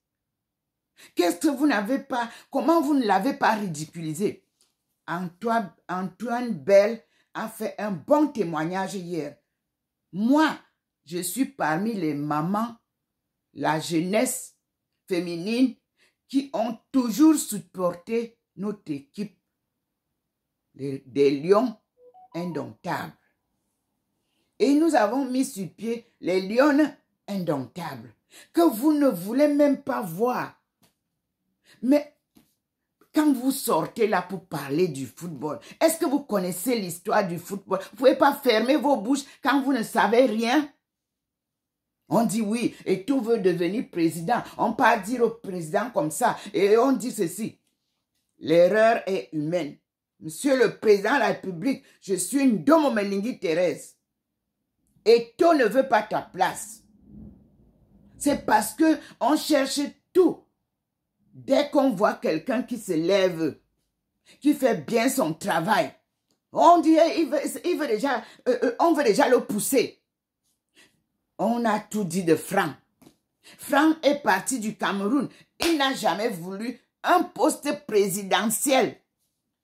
Qu'est-ce que vous n'avez pas, comment vous ne l'avez pas ridiculisé? Antoine Bell a fait un bon témoignage hier. Moi, je suis parmi les mamans, la jeunesse féminine qui ont toujours supporté notre équipe des Lions indomptables. Et nous avons mis sur pied les Lions indomptables, que vous ne voulez même pas voir. Mais quand vous sortez là pour parler du football, est-ce que vous connaissez l'histoire du football? Vous ne pouvez pas fermer vos bouches quand vous ne savez rien. On dit oui, et tout veut devenir président. On peut dire au président comme ça, et on dit ceci. L'erreur est humaine. Monsieur le président de la République, je suis une Domomelingi Thérèse. Et tout ne veut pas ta place. C'est parce que on cherche tout. Dès qu'on voit quelqu'un qui se lève, qui fait bien son travail, on dit, on veut déjà le pousser. On a tout dit de Franck. Franck est parti du Cameroun. Il n'a jamais voulu un poste présidentiel.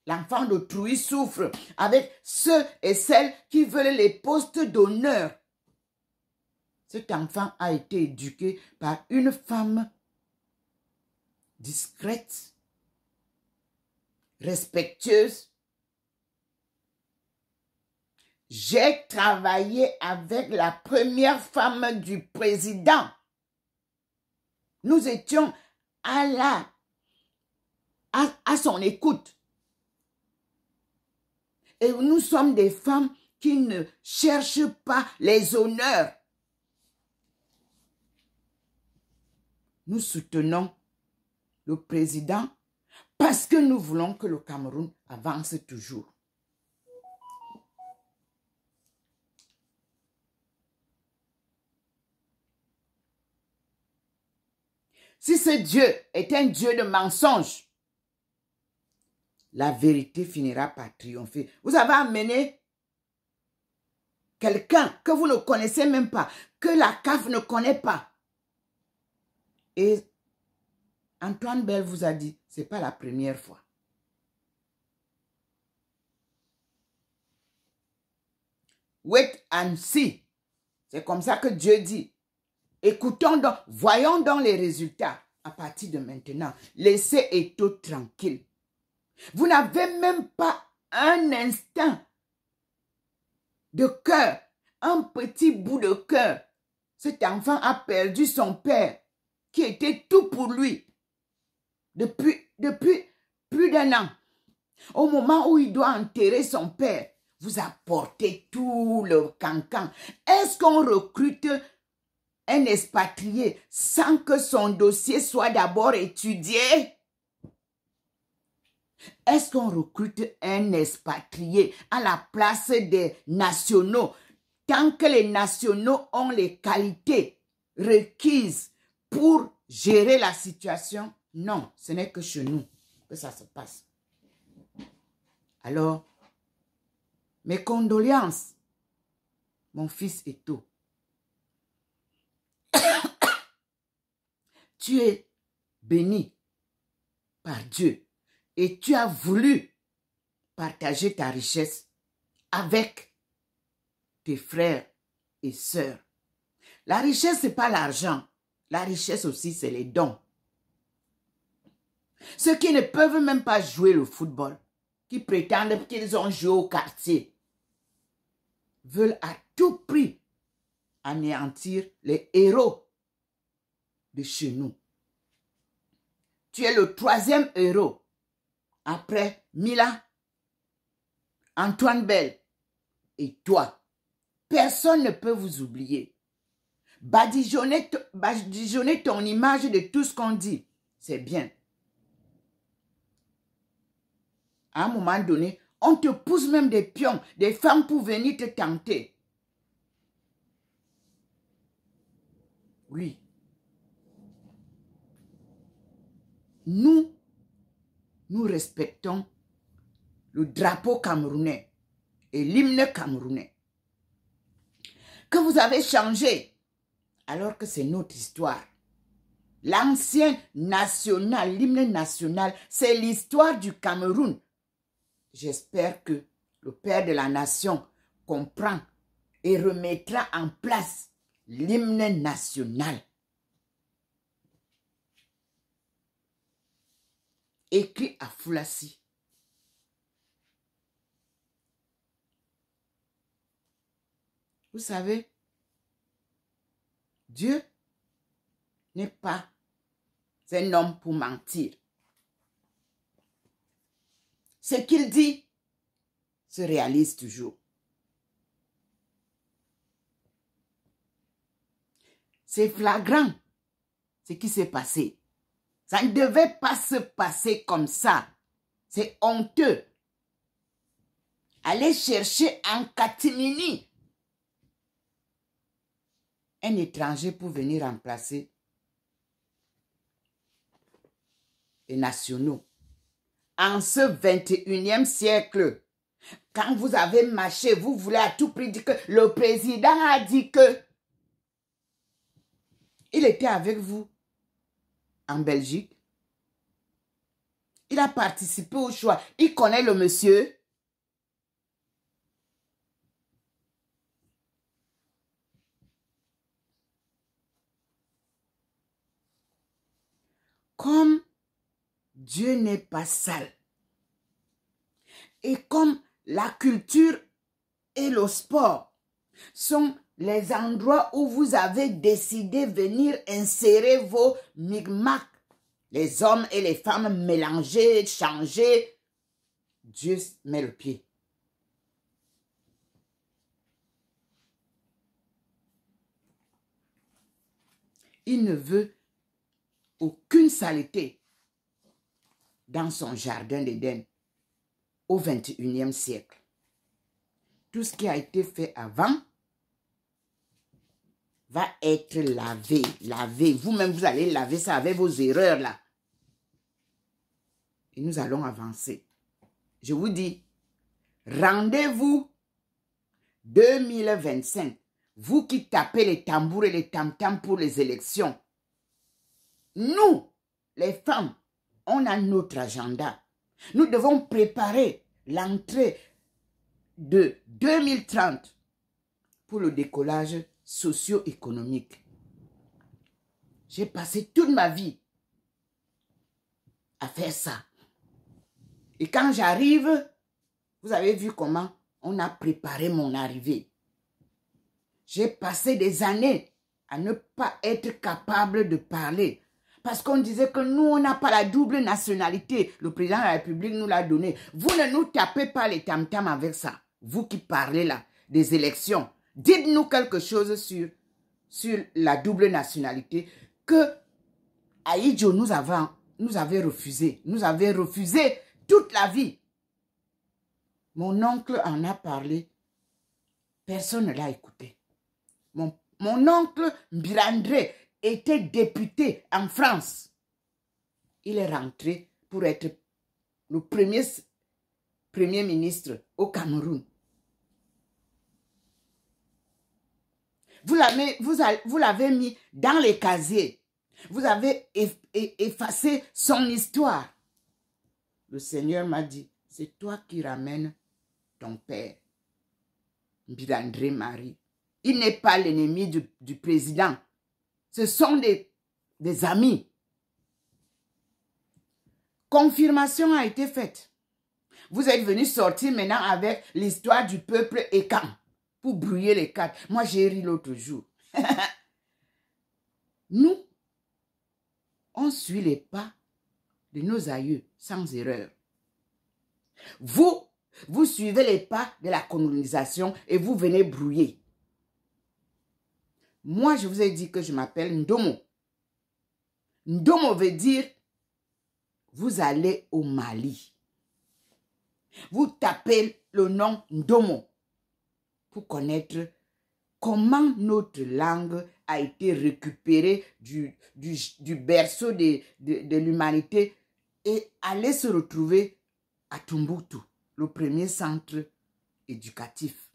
L'enfant d'autrui souffre avec ceux et celles qui veulent les postes d'honneur. Cet enfant a été éduqué par une femme discrète, respectueuse. J'ai travaillé avec la première femme du président. Nous étions à son écoute. Et nous sommes des femmes qui ne cherchent pas les honneurs. Nous soutenons le président parce que nous voulons que le Cameroun avance toujours. Si ce Dieu est un Dieu de mensonges, la vérité finira par triompher. Vous avez amené quelqu'un que vous ne connaissez même pas, que la CAF ne connaît pas. Et Antoine Bell vous a dit, ce n'est pas la première fois. Wait and see. C'est comme ça que Dieu dit. Écoutons donc, voyons donc les résultats à partir de maintenant. Laissez Eto'o tranquille. Vous n'avez même pas un instant de cœur, un petit bout de cœur. Cet enfant a perdu son père qui était tout pour lui depuis plus d'1 an. Au moment où il doit enterrer son père, vous apportez tout le cancan. Est-ce qu'on recrute un expatrié sans que son dossier soit d'abord étudié? Est-ce qu'on recrute un expatrié à la place des nationaux tant que les nationaux ont les qualités requises pour gérer la situation? Non, ce n'est que chez nous que ça se passe. Alors, mes condoléances, mon fils Eto'o. Tu es béni par Dieu et tu as voulu partager ta richesse avec tes frères et sœurs. La richesse, ce n'est pas l'argent. La richesse aussi, c'est les dons. Ceux qui ne peuvent même pas jouer le football, qui prétendent qu'ils ont joué au quartier, veulent à tout prix anéantir les héros de chez nous. Tu es le 3e héros après Mila, Antoine Bell et toi. Personne ne peut vous oublier. Badigeonner ton image de tout ce qu'on dit, c'est bien. À un moment donné, on te pousse même des pions, des femmes pour venir te tenter. Oui. Nous respectons le drapeau camerounais et l'hymne camerounais. Que vous avez changé, alors que c'est notre histoire. L'ancien national, l'hymne national, c'est l'histoire du Cameroun. J'espère que le Père de la Nation comprend et remettra en place l'hymne national. écrit à Foulassi. Vous savez, Dieu n'est pas un homme pour mentir. Ce qu'il dit se réalise toujours. C'est flagrant ce qui s'est passé. Ça ne devait pas se passer comme ça. C'est honteux. Allez chercher en catimini un étranger pour venir remplacer les nationaux. En ce 21e siècle, quand vous avez marché, vous voulez à tout prix dire que le président a dit que il était avec vous en Belgique. Il a participé au choix. Il connaît le monsieur. Comme Dieu n'est pas sale. Et comme la culture et le sport sont les endroits où vous avez décidé de venir insérer vos micmacs, les hommes et les femmes mélangés, changés, Dieu met le pied. Il ne veut aucune saleté dans son jardin d'Éden au 21e siècle. Tout ce qui a été fait avant va être lavé, lavé. Vous-même, vous allez laver ça avec vos erreurs là. Et nous allons avancer. Je vous dis, rendez-vous 2025. Vous qui tapez les tambours et les tam-tams pour les élections. Nous, les femmes, on a notre agenda. Nous devons préparer l'entrée de 2030 pour le décollage socio-économique. J'ai passé toute ma vie à faire ça. Et quand j'arrive, vous avez vu comment on a préparé mon arrivée. J'ai passé des années à ne pas être capable de parler. Parce qu'on disait que nous, on n'a pas la double nationalité. Le président de la République nous l'a donné. Vous ne nous tapez pas les tam-tams avec ça. Vous qui parlez là des élections. Dites-nous quelque chose sur la double nationalité que Aïdjo nous avait refusé. Nous avait refusé toute la vie. Mon oncle en a parlé. Personne ne l'a écouté. Mon oncle Mbirandré était député en France. Il est rentré pour être le premier ministre au Cameroun. Vous l'avez mis dans les casiers. Vous avez effacé son histoire. Le Seigneur m'a dit, c'est toi qui ramènes ton père, Mbirandré Marie. Il n'est pas l'ennemi du président. Ce sont des amis. Confirmation a été faite. Vous êtes venu sortir maintenant avec l'histoire du peuple Ekan pour brouiller les cartes. Moi, j'ai ri l'autre jour. Nous, on suit les pas de nos aïeux sans erreur. Vous suivez les pas de la colonisation et vous venez brouiller. Moi, je vous ai dit que je m'appelle Ndomo. Ndomo veut dire, vous allez au Mali. Vous tapez le nom Ndomo pour connaître comment notre langue a été récupérée du berceau de l'humanité et aller se retrouver à Tombouctou, le premier centre éducatif.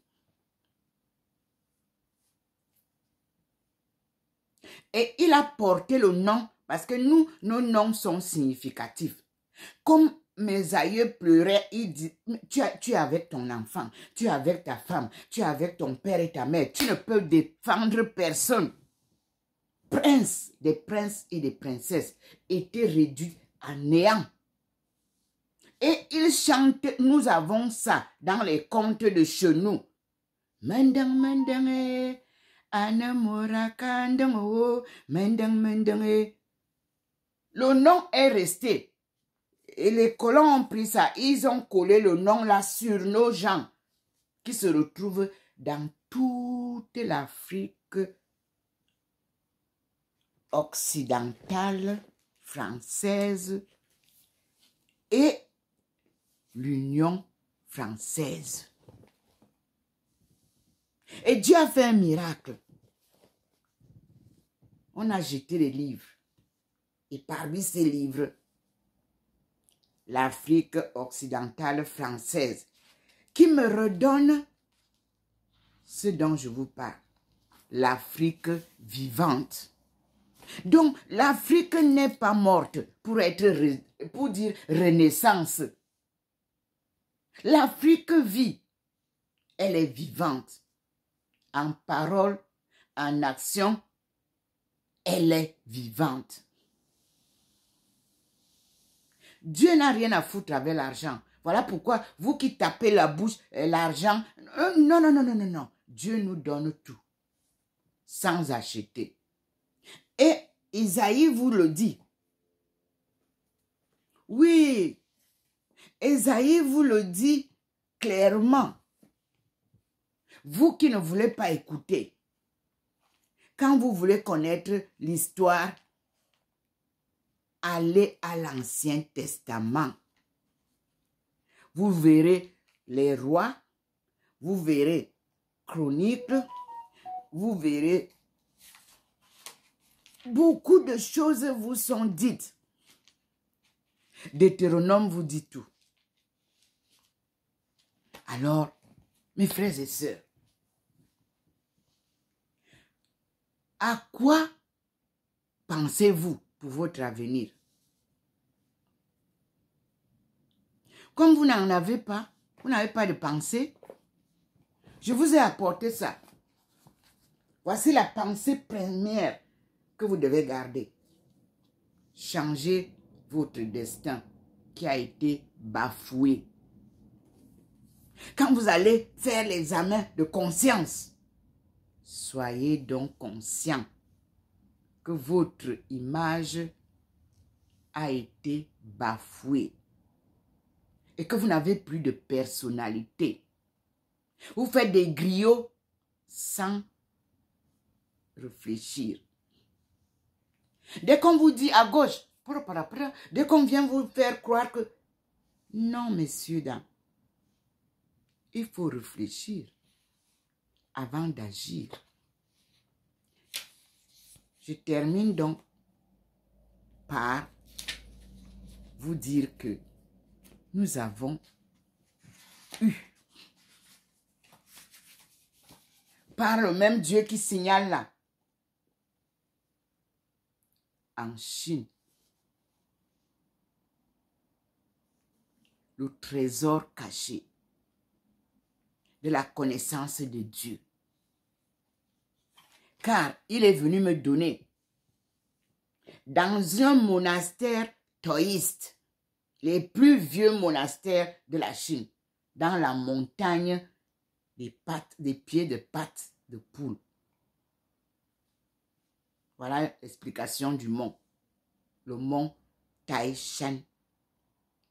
Et il a porté le nom parce que nous, nos noms sont significatifs. Comme mes aïeux pleuraient, ils disent, tu es avec ton enfant, tu es avec ta femme, tu es avec ton père et ta mère. Tu ne peux défendre personne. Des princes et des princesses étaient réduits à néant Et ils chantent, nous avons ça dans les contes de chez nous. Mendeng, mendeng, anamora kandeng, mendeng, mendeng. Le nom est resté. Et les colons ont pris ça. Ils ont collé le nom là sur nos gens qui se retrouvent dans toute l'Afrique occidentale, française et l'Union française. Et Dieu a fait un miracle. On a jeté les livres. Et parmi ces livres, l'Afrique occidentale française, qui me redonne ce dont je vous parle. L'Afrique vivante. Donc, l'Afrique n'est pas morte pour dire renaissance. L'Afrique vit. Elle est vivante. En parole, en action, elle est vivante. Dieu n'a rien à foutre avec l'argent. Voilà pourquoi vous qui tapez la bouche, l'argent, non, non, non, non, non, non. Dieu nous donne tout, sans acheter. Et Isaïe vous le dit. Oui, Isaïe vous le dit clairement. Vous qui ne voulez pas écouter, quand vous voulez connaître l'histoire, allez à l'Ancien Testament. Vous verrez les rois, vous verrez Chroniques, vous verrez beaucoup de choses vous sont dites. Deutéronome vous dit tout. Alors, mes frères et sœurs, à quoi pensez-vous pour votre avenir? Comme vous n'en avez pas, vous n'avez pas de pensée, je vous ai apporté ça. Voici la pensée première que vous devez garder. Changez votre destin qui a été bafoué. Quand vous allez faire l'examen de conscience, soyez donc conscient que votre image a été bafouée et que vous n'avez plus de personnalité. Vous faites des griots sans réfléchir. Dès qu'on vous dit à gauche, dès qu'on vient vous faire croire que non, messieurs, dames, il faut réfléchir avant d'agir. Je termine donc par vous dire que nous avons eu, par le même Dieu qui signale là, en Chine, le trésor caché de la connaissance de Dieu. Car il est venu me donner dans un monastère taoïste, les plus vieux monastères de la Chine, dans la montagne des pieds de pattes de poule. Voilà l'explication du mont. Le mont Taishan.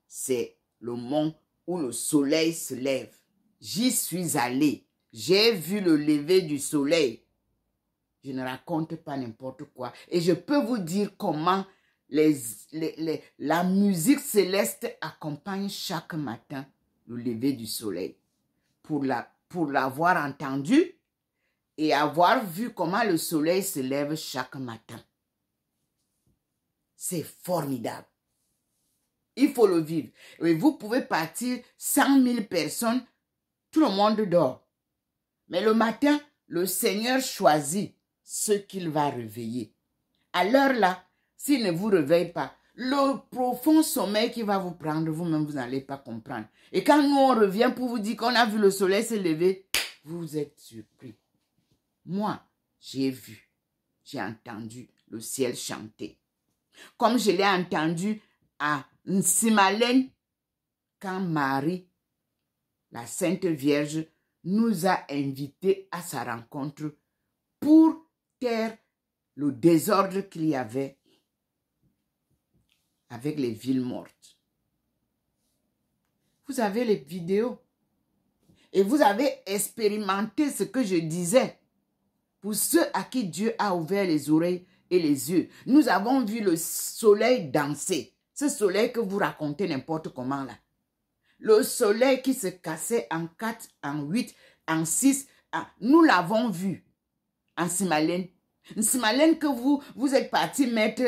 C'est le mont où le soleil se lève. J'y suis allé. J'ai vu le lever du soleil. Je ne raconte pas n'importe quoi. Et je peux vous dire comment la musique céleste accompagne chaque matin le lever du soleil. Pour l'avoir entendu et avoir vu comment le soleil se lève chaque matin. C'est formidable. Il faut le vivre. Et vous pouvez partir 100 000 personnes, tout le monde dort. Mais le matin, le Seigneur choisit ce qu'il va réveiller. À l'heure là, s'il ne vous réveille pas, le profond sommeil qui va vous prendre, vous-même, vous n'allez pas comprendre. Et quand nous, on revient pour vous dire qu'on a vu le soleil se lever, vous êtes surpris. Moi, j'ai vu, j'ai entendu le ciel chanter. Comme je l'ai entendu à Nsimalen, quand Marie, la Sainte Vierge, nous a invités à sa rencontre pour taire le désordre qu'il y avait avec les villes mortes. Vous avez les vidéos et vous avez expérimenté ce que je disais. Pour ceux à qui Dieu a ouvert les oreilles et les yeux, nous avons vu le soleil danser. Ce soleil que vous racontez n'importe comment là. Le soleil qui se cassait en 4, en 8, en 6, nous l'avons vu en Simalène. En Simalène que vous êtes parti mettre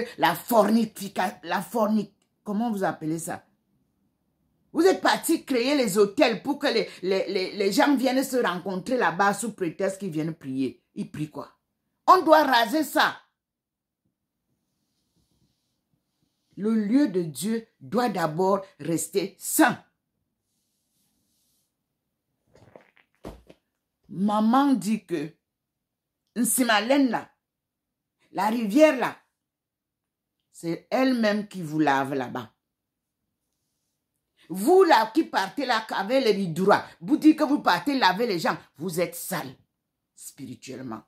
comment vous appelez ça? Vous êtes parti créer les hôtels pour que les gens viennent se rencontrer là-bas sous prétexte qu'ils viennent prier. Ils prient quoi? On doit raser ça. Le lieu de Dieu doit d'abord rester saint. Maman dit que Nsimalène là, la rivière là, c'est elle-même qui vous lave là-bas. Vous là qui partez là avec les ridoura, vous dites que vous partez laver les gens, vous êtes sale spirituellement.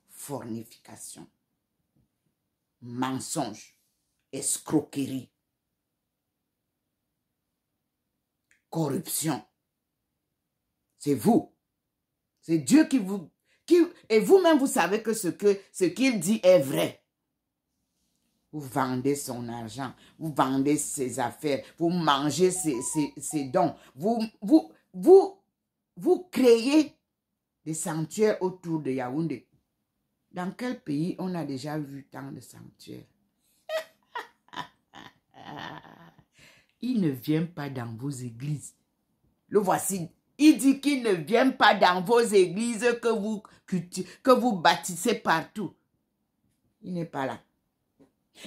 Fornication, mensonge, escroquerie, corruption. C'est vous. C'est Dieu qui vous... et vous-même, vous savez que ce qu'il dit est vrai. Vous vendez son argent, vous vendez ses affaires, vous mangez ses dons. Vous créez des sanctuaires autour de Yaoundé. Dans quel pays on a déjà vu tant de sanctuaires? Il ne vient pas dans vos églises. Le voici. Il dit qu'il ne vient pas dans vos églises que vous bâtissez partout. Il n'est pas là.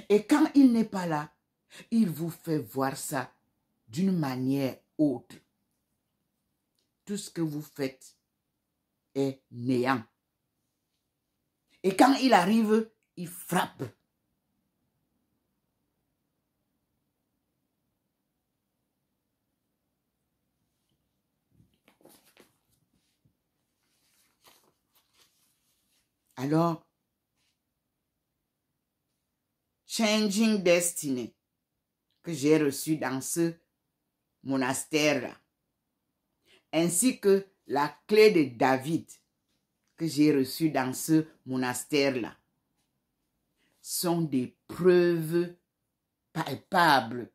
Et quand il n'est pas là, il vous fait voir ça d'une manière autre. Tout ce que vous faites est néant. Et quand il arrive, il frappe. Alors, Changing Destiny, que j'ai reçu dans ce monastère-là, ainsi que la clé de David, que j'ai reçue dans ce monastère-là, sont des preuves palpables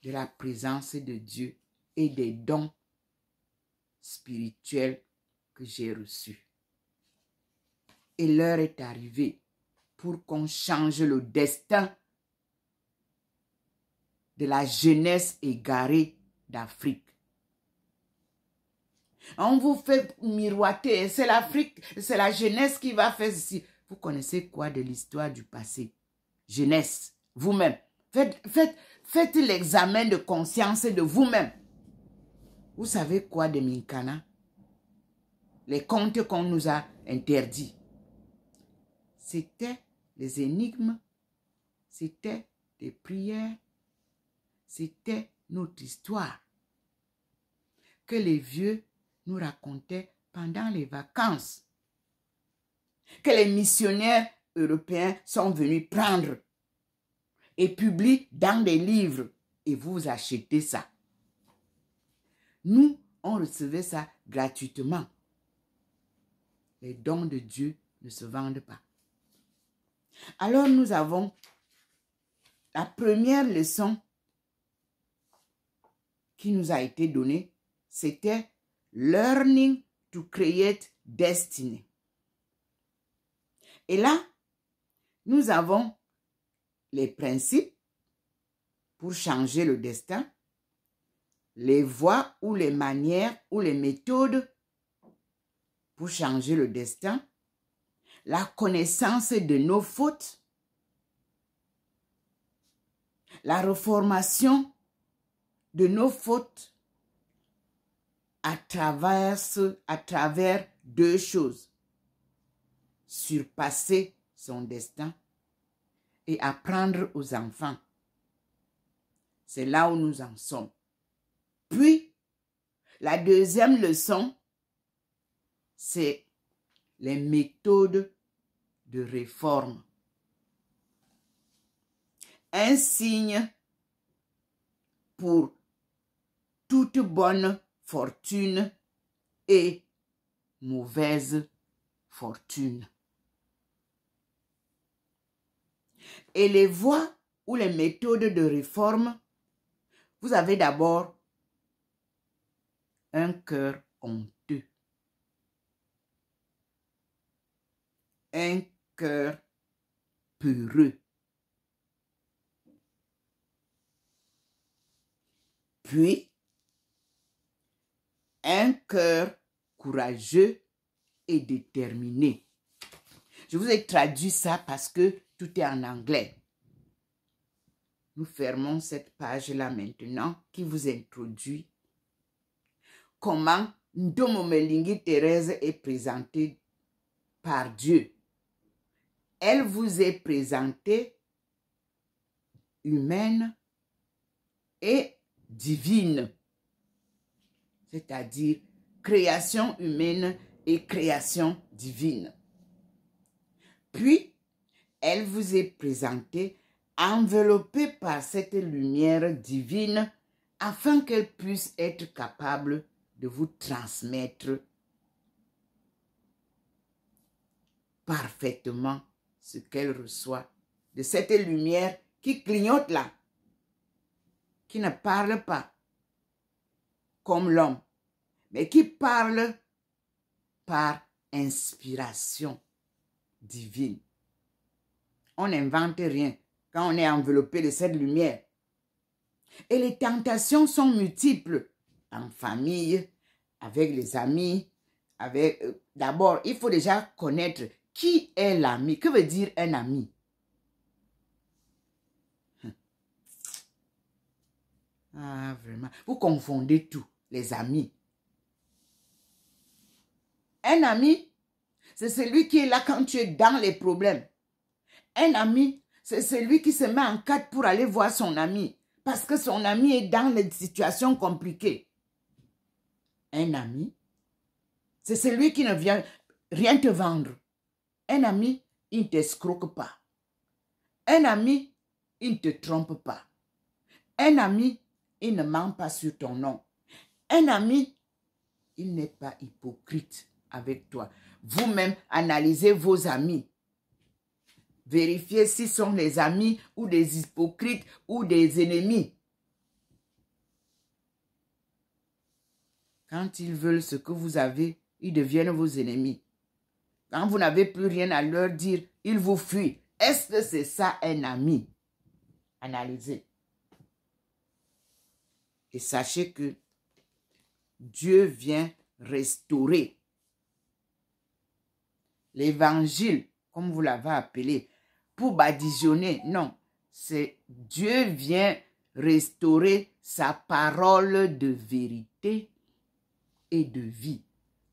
de la présence de Dieu et des dons spirituels que j'ai reçus. Et l'heure est arrivée pour qu'on change le destin de la jeunesse égarée d'Afrique. On vous fait miroiter, c'est l'Afrique, c'est la jeunesse qui va faire ceci. Vous connaissez quoi de l'histoire du passé? Jeunesse, vous-même. Faites l'examen de conscience de vous-même. Vous savez quoi de Minkana? Les contes qu'on nous a interdits. C'était les énigmes, c'était des prières, c'était notre histoire que les vieux nous racontaient pendant les vacances, que les missionnaires européens sont venus prendre et publient dans des livres et vous achetez ça. Nous, on recevait ça gratuitement. Les dons de Dieu ne se vendent pas. Alors nous avons la première leçon qui nous a été donnée, c'était Learning to Create Destiny. Et là, nous avons les principes pour changer le destin, les voies ou les manières ou les méthodes pour changer le destin, la connaissance de nos fautes, la reformation de nos fautes à travers deux choses. Surpasser son destin et apprendre aux enfants C'est là où nous en sommes. Puis, la deuxième leçon, c'est les méthodes de réforme. Un signe pour toute bonne fortune et mauvaise fortune. Et les voies ou les méthodes de réforme, vous avez d'abord un cœur honteux, un cœur peureux, puis un cœur courageux et déterminé. Je vous ai traduit ça parce que tout est en anglais. Nous fermons cette page-là maintenant qui vous introduit comment Ndomomelingi Thérèse est présentée par Dieu. Elle vous est présentée humaine et divine, c'est-à-dire création humaine et création divine. Puis, elle vous est présentée enveloppée par cette lumière divine afin qu'elle puisse être capable de vous transmettre parfaitement ce qu'elle reçoit de cette lumière qui clignote là, qui ne parle pas comme l'homme, mais qui parle par inspiration divine. On n'invente rien quand on est enveloppé de cette lumière. Et les tentations sont multiples, en famille, avec les amis, avec... D'abord, il faut déjà connaître qui est l'ami. Que veut dire un ami? Ah, vraiment. Vous confondez tout, les amis. Un ami, c'est celui qui est là quand tu es dans les problèmes. Un ami, c'est celui qui se met en quatre pour aller voir son ami. Parce que son ami est dans les situations compliquées. Un ami, c'est celui qui ne vient rien te vendre. Un ami, il ne t'escroque pas. Un ami, il ne te trompe pas. Un ami, il ne ment pas sur ton nom. Un ami, il n'est pas hypocrite avec toi. Vous-même, analysez vos amis. Vérifiez s'ils sont des amis ou des hypocrites ou des ennemis. Quand ils veulent ce que vous avez, ils deviennent vos ennemis. Quand vous n'avez plus rien à leur dire, ils vous fuient. Est-ce que c'est ça un ami? Analysez. Et sachez que Dieu vient restaurer l'évangile, comme vous l'avez appelé, pour badigeonner. Non, c'est Dieu vient restaurer sa parole de vérité et de vie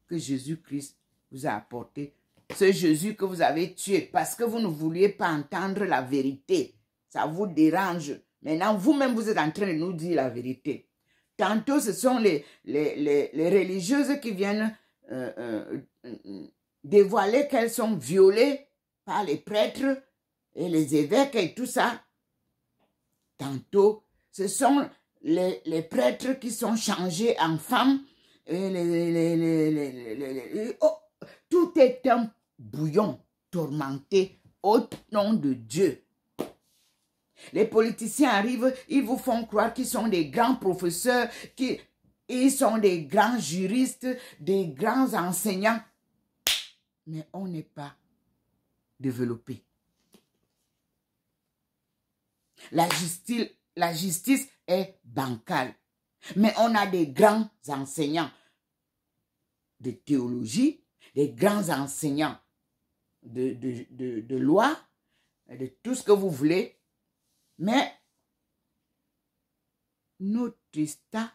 que Jésus-Christ vous a apporté. Ce Jésus que vous avez tué parce que vous ne vouliez pas entendre la vérité. Ça vous dérange. Maintenant, vous-même, vous êtes en train de nous dire la vérité. Tantôt, ce sont les religieuses qui viennent dévoiler qu'elles sont violées par les prêtres et les évêques et tout ça. Tantôt, ce sont les prêtres qui sont changés en femmes. Et tout est un bouillon tourmenté au nom de Dieu. Les politiciens arrivent, ils vous font croire qu'ils sont des grands professeurs, qu'ils sont des grands juristes, des grands enseignants. Mais on n'est pas développé. La justice est bancale. Mais on a des grands enseignants de théologie, des grands enseignants de loi, de tout ce que vous voulez. Mais notre état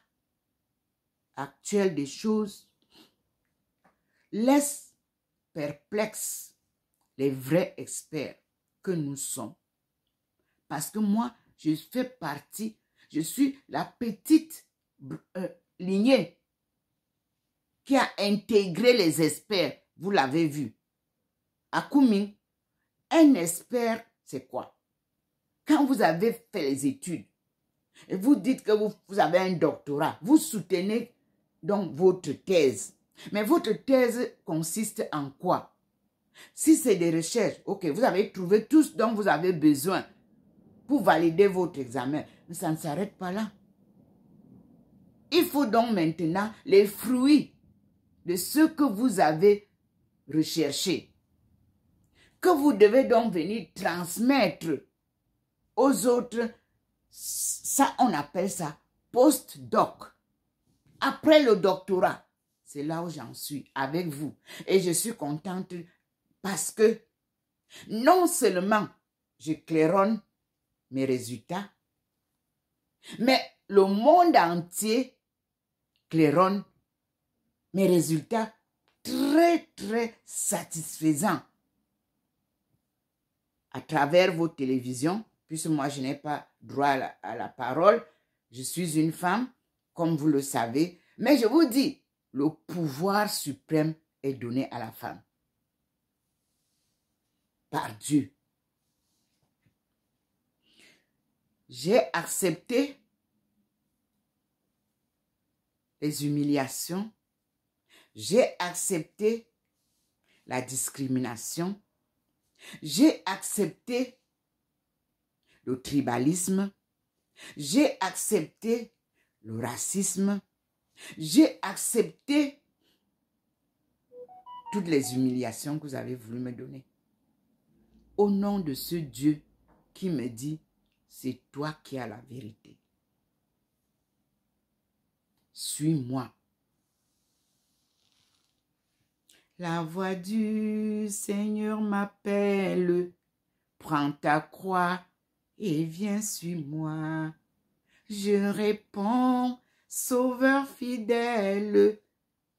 actuel des choses laisse perplexes les vrais experts que nous sommes. Parce que moi, je fais partie, Je suis la petite lignée qui a intégré les experts. Vous l'avez vu. À Kunming, un expert, c'est quoi? Quand vous avez fait les études et vous dites que vous avez un doctorat, vous soutenez donc votre thèse. Mais votre thèse consiste en quoi? Si c'est des recherches, ok, vous avez trouvé tout ce dont vous avez besoin pour valider votre examen, mais ça ne s'arrête pas là. Il faut donc maintenant les fruits de ce que vous avez recherché, que vous devez donc venir transmettre aux autres. Ça, on appelle ça post-doc. Après le doctorat, c'est là où j'en suis avec vous. Et je suis contente parce que non seulement je claironne mes résultats, mais le monde entier claironne mes résultats très, très satisfaisants à travers vos télévisions, puisque moi, je n'ai pas droit à la parole. Je suis une femme, comme vous le savez. Mais je vous dis, le pouvoir suprême est donné à la femme. Par Dieu. J'ai accepté les humiliations. J'ai accepté la discrimination. J'ai accepté le tribalisme. J'ai accepté le racisme. J'ai accepté toutes les humiliations que vous avez voulu me donner. Au nom de ce Dieu qui me dit, c'est toi qui as la vérité. Suis-moi. La voix du Seigneur m'appelle. Prends ta croix et viens, suis-moi. Je réponds, Sauveur fidèle,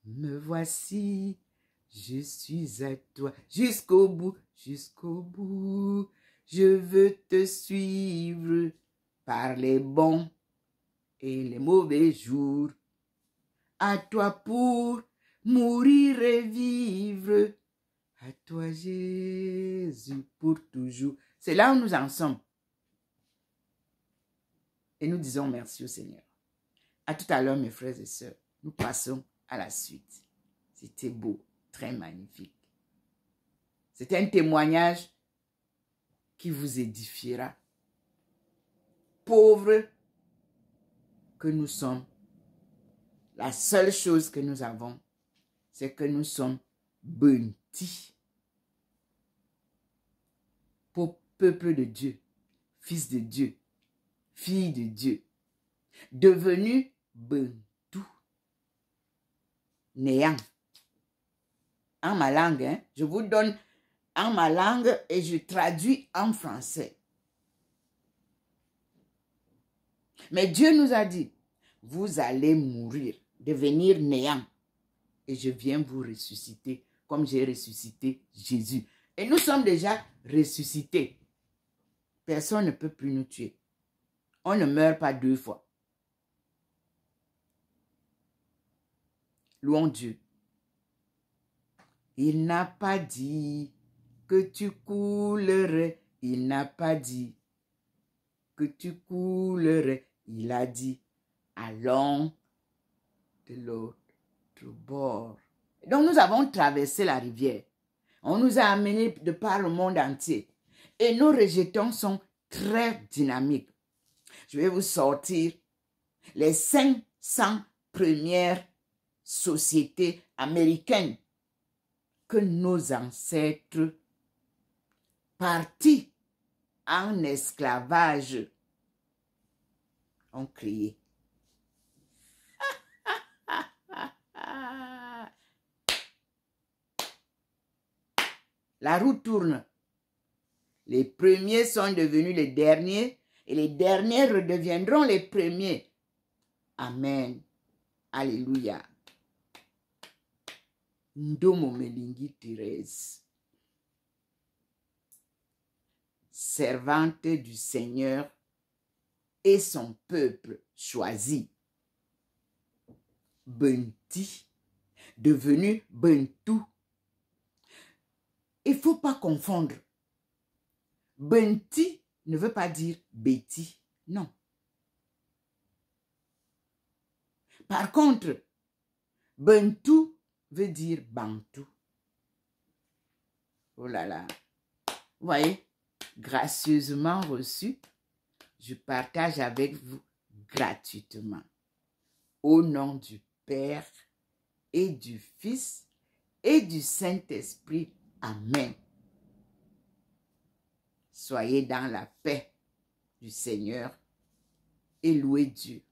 me voici, je suis à toi. Jusqu'au bout, je veux te suivre par les bons et les mauvais jours. À toi pour mourir et vivre. À toi, Jésus, pour toujours. C'est là où nous en sommes. Et nous disons merci au Seigneur. À tout à l'heure, mes frères et sœurs. Nous passons à la suite. C'était beau, très magnifique. C'est un témoignage qui vous édifiera. Pauvres que nous sommes, la seule chose que nous avons, c'est que nous sommes bénis. Pour peuple de Dieu, fils de Dieu, fille de Dieu, devenu bentou, néant. En ma langue, hein, je vous donne en ma langue et je traduis en français. Mais Dieu nous a dit, vous allez mourir, devenir néant. Et je viens vous ressusciter comme j'ai ressuscité Jésus. Et nous sommes déjà ressuscités. Personne ne peut plus nous tuer. On ne meurt pas deux fois. Louons Dieu. Il n'a pas dit que tu coulerais. Il n'a pas dit que tu coulerais. Il a dit, allons de l'autre bord. Donc nous avons traversé la rivière. On nous a amenés de par le monde entier. Et nos rejetons sont très dynamiques. Je vais vous sortir les 500 premières sociétés américaines que nos ancêtres partis en esclavage ont créé. La roue tourne. Les premiers sont devenus les derniers et les derniers redeviendront les premiers. Amen. Alléluia. Ndomo Melingi Thérèse, servante du Seigneur et son peuple choisi. Benti, devenu Bentou. Il ne faut pas confondre. Benti ne veut pas dire Betty, non. Par contre, Bentou veut dire Bantou. Oh là là. Vous voyez, gracieusement reçu, je partage avec vous gratuitement. Au nom du Père et du Fils et du Saint-Esprit. Amen. Soyez dans la paix du Seigneur et louez Dieu.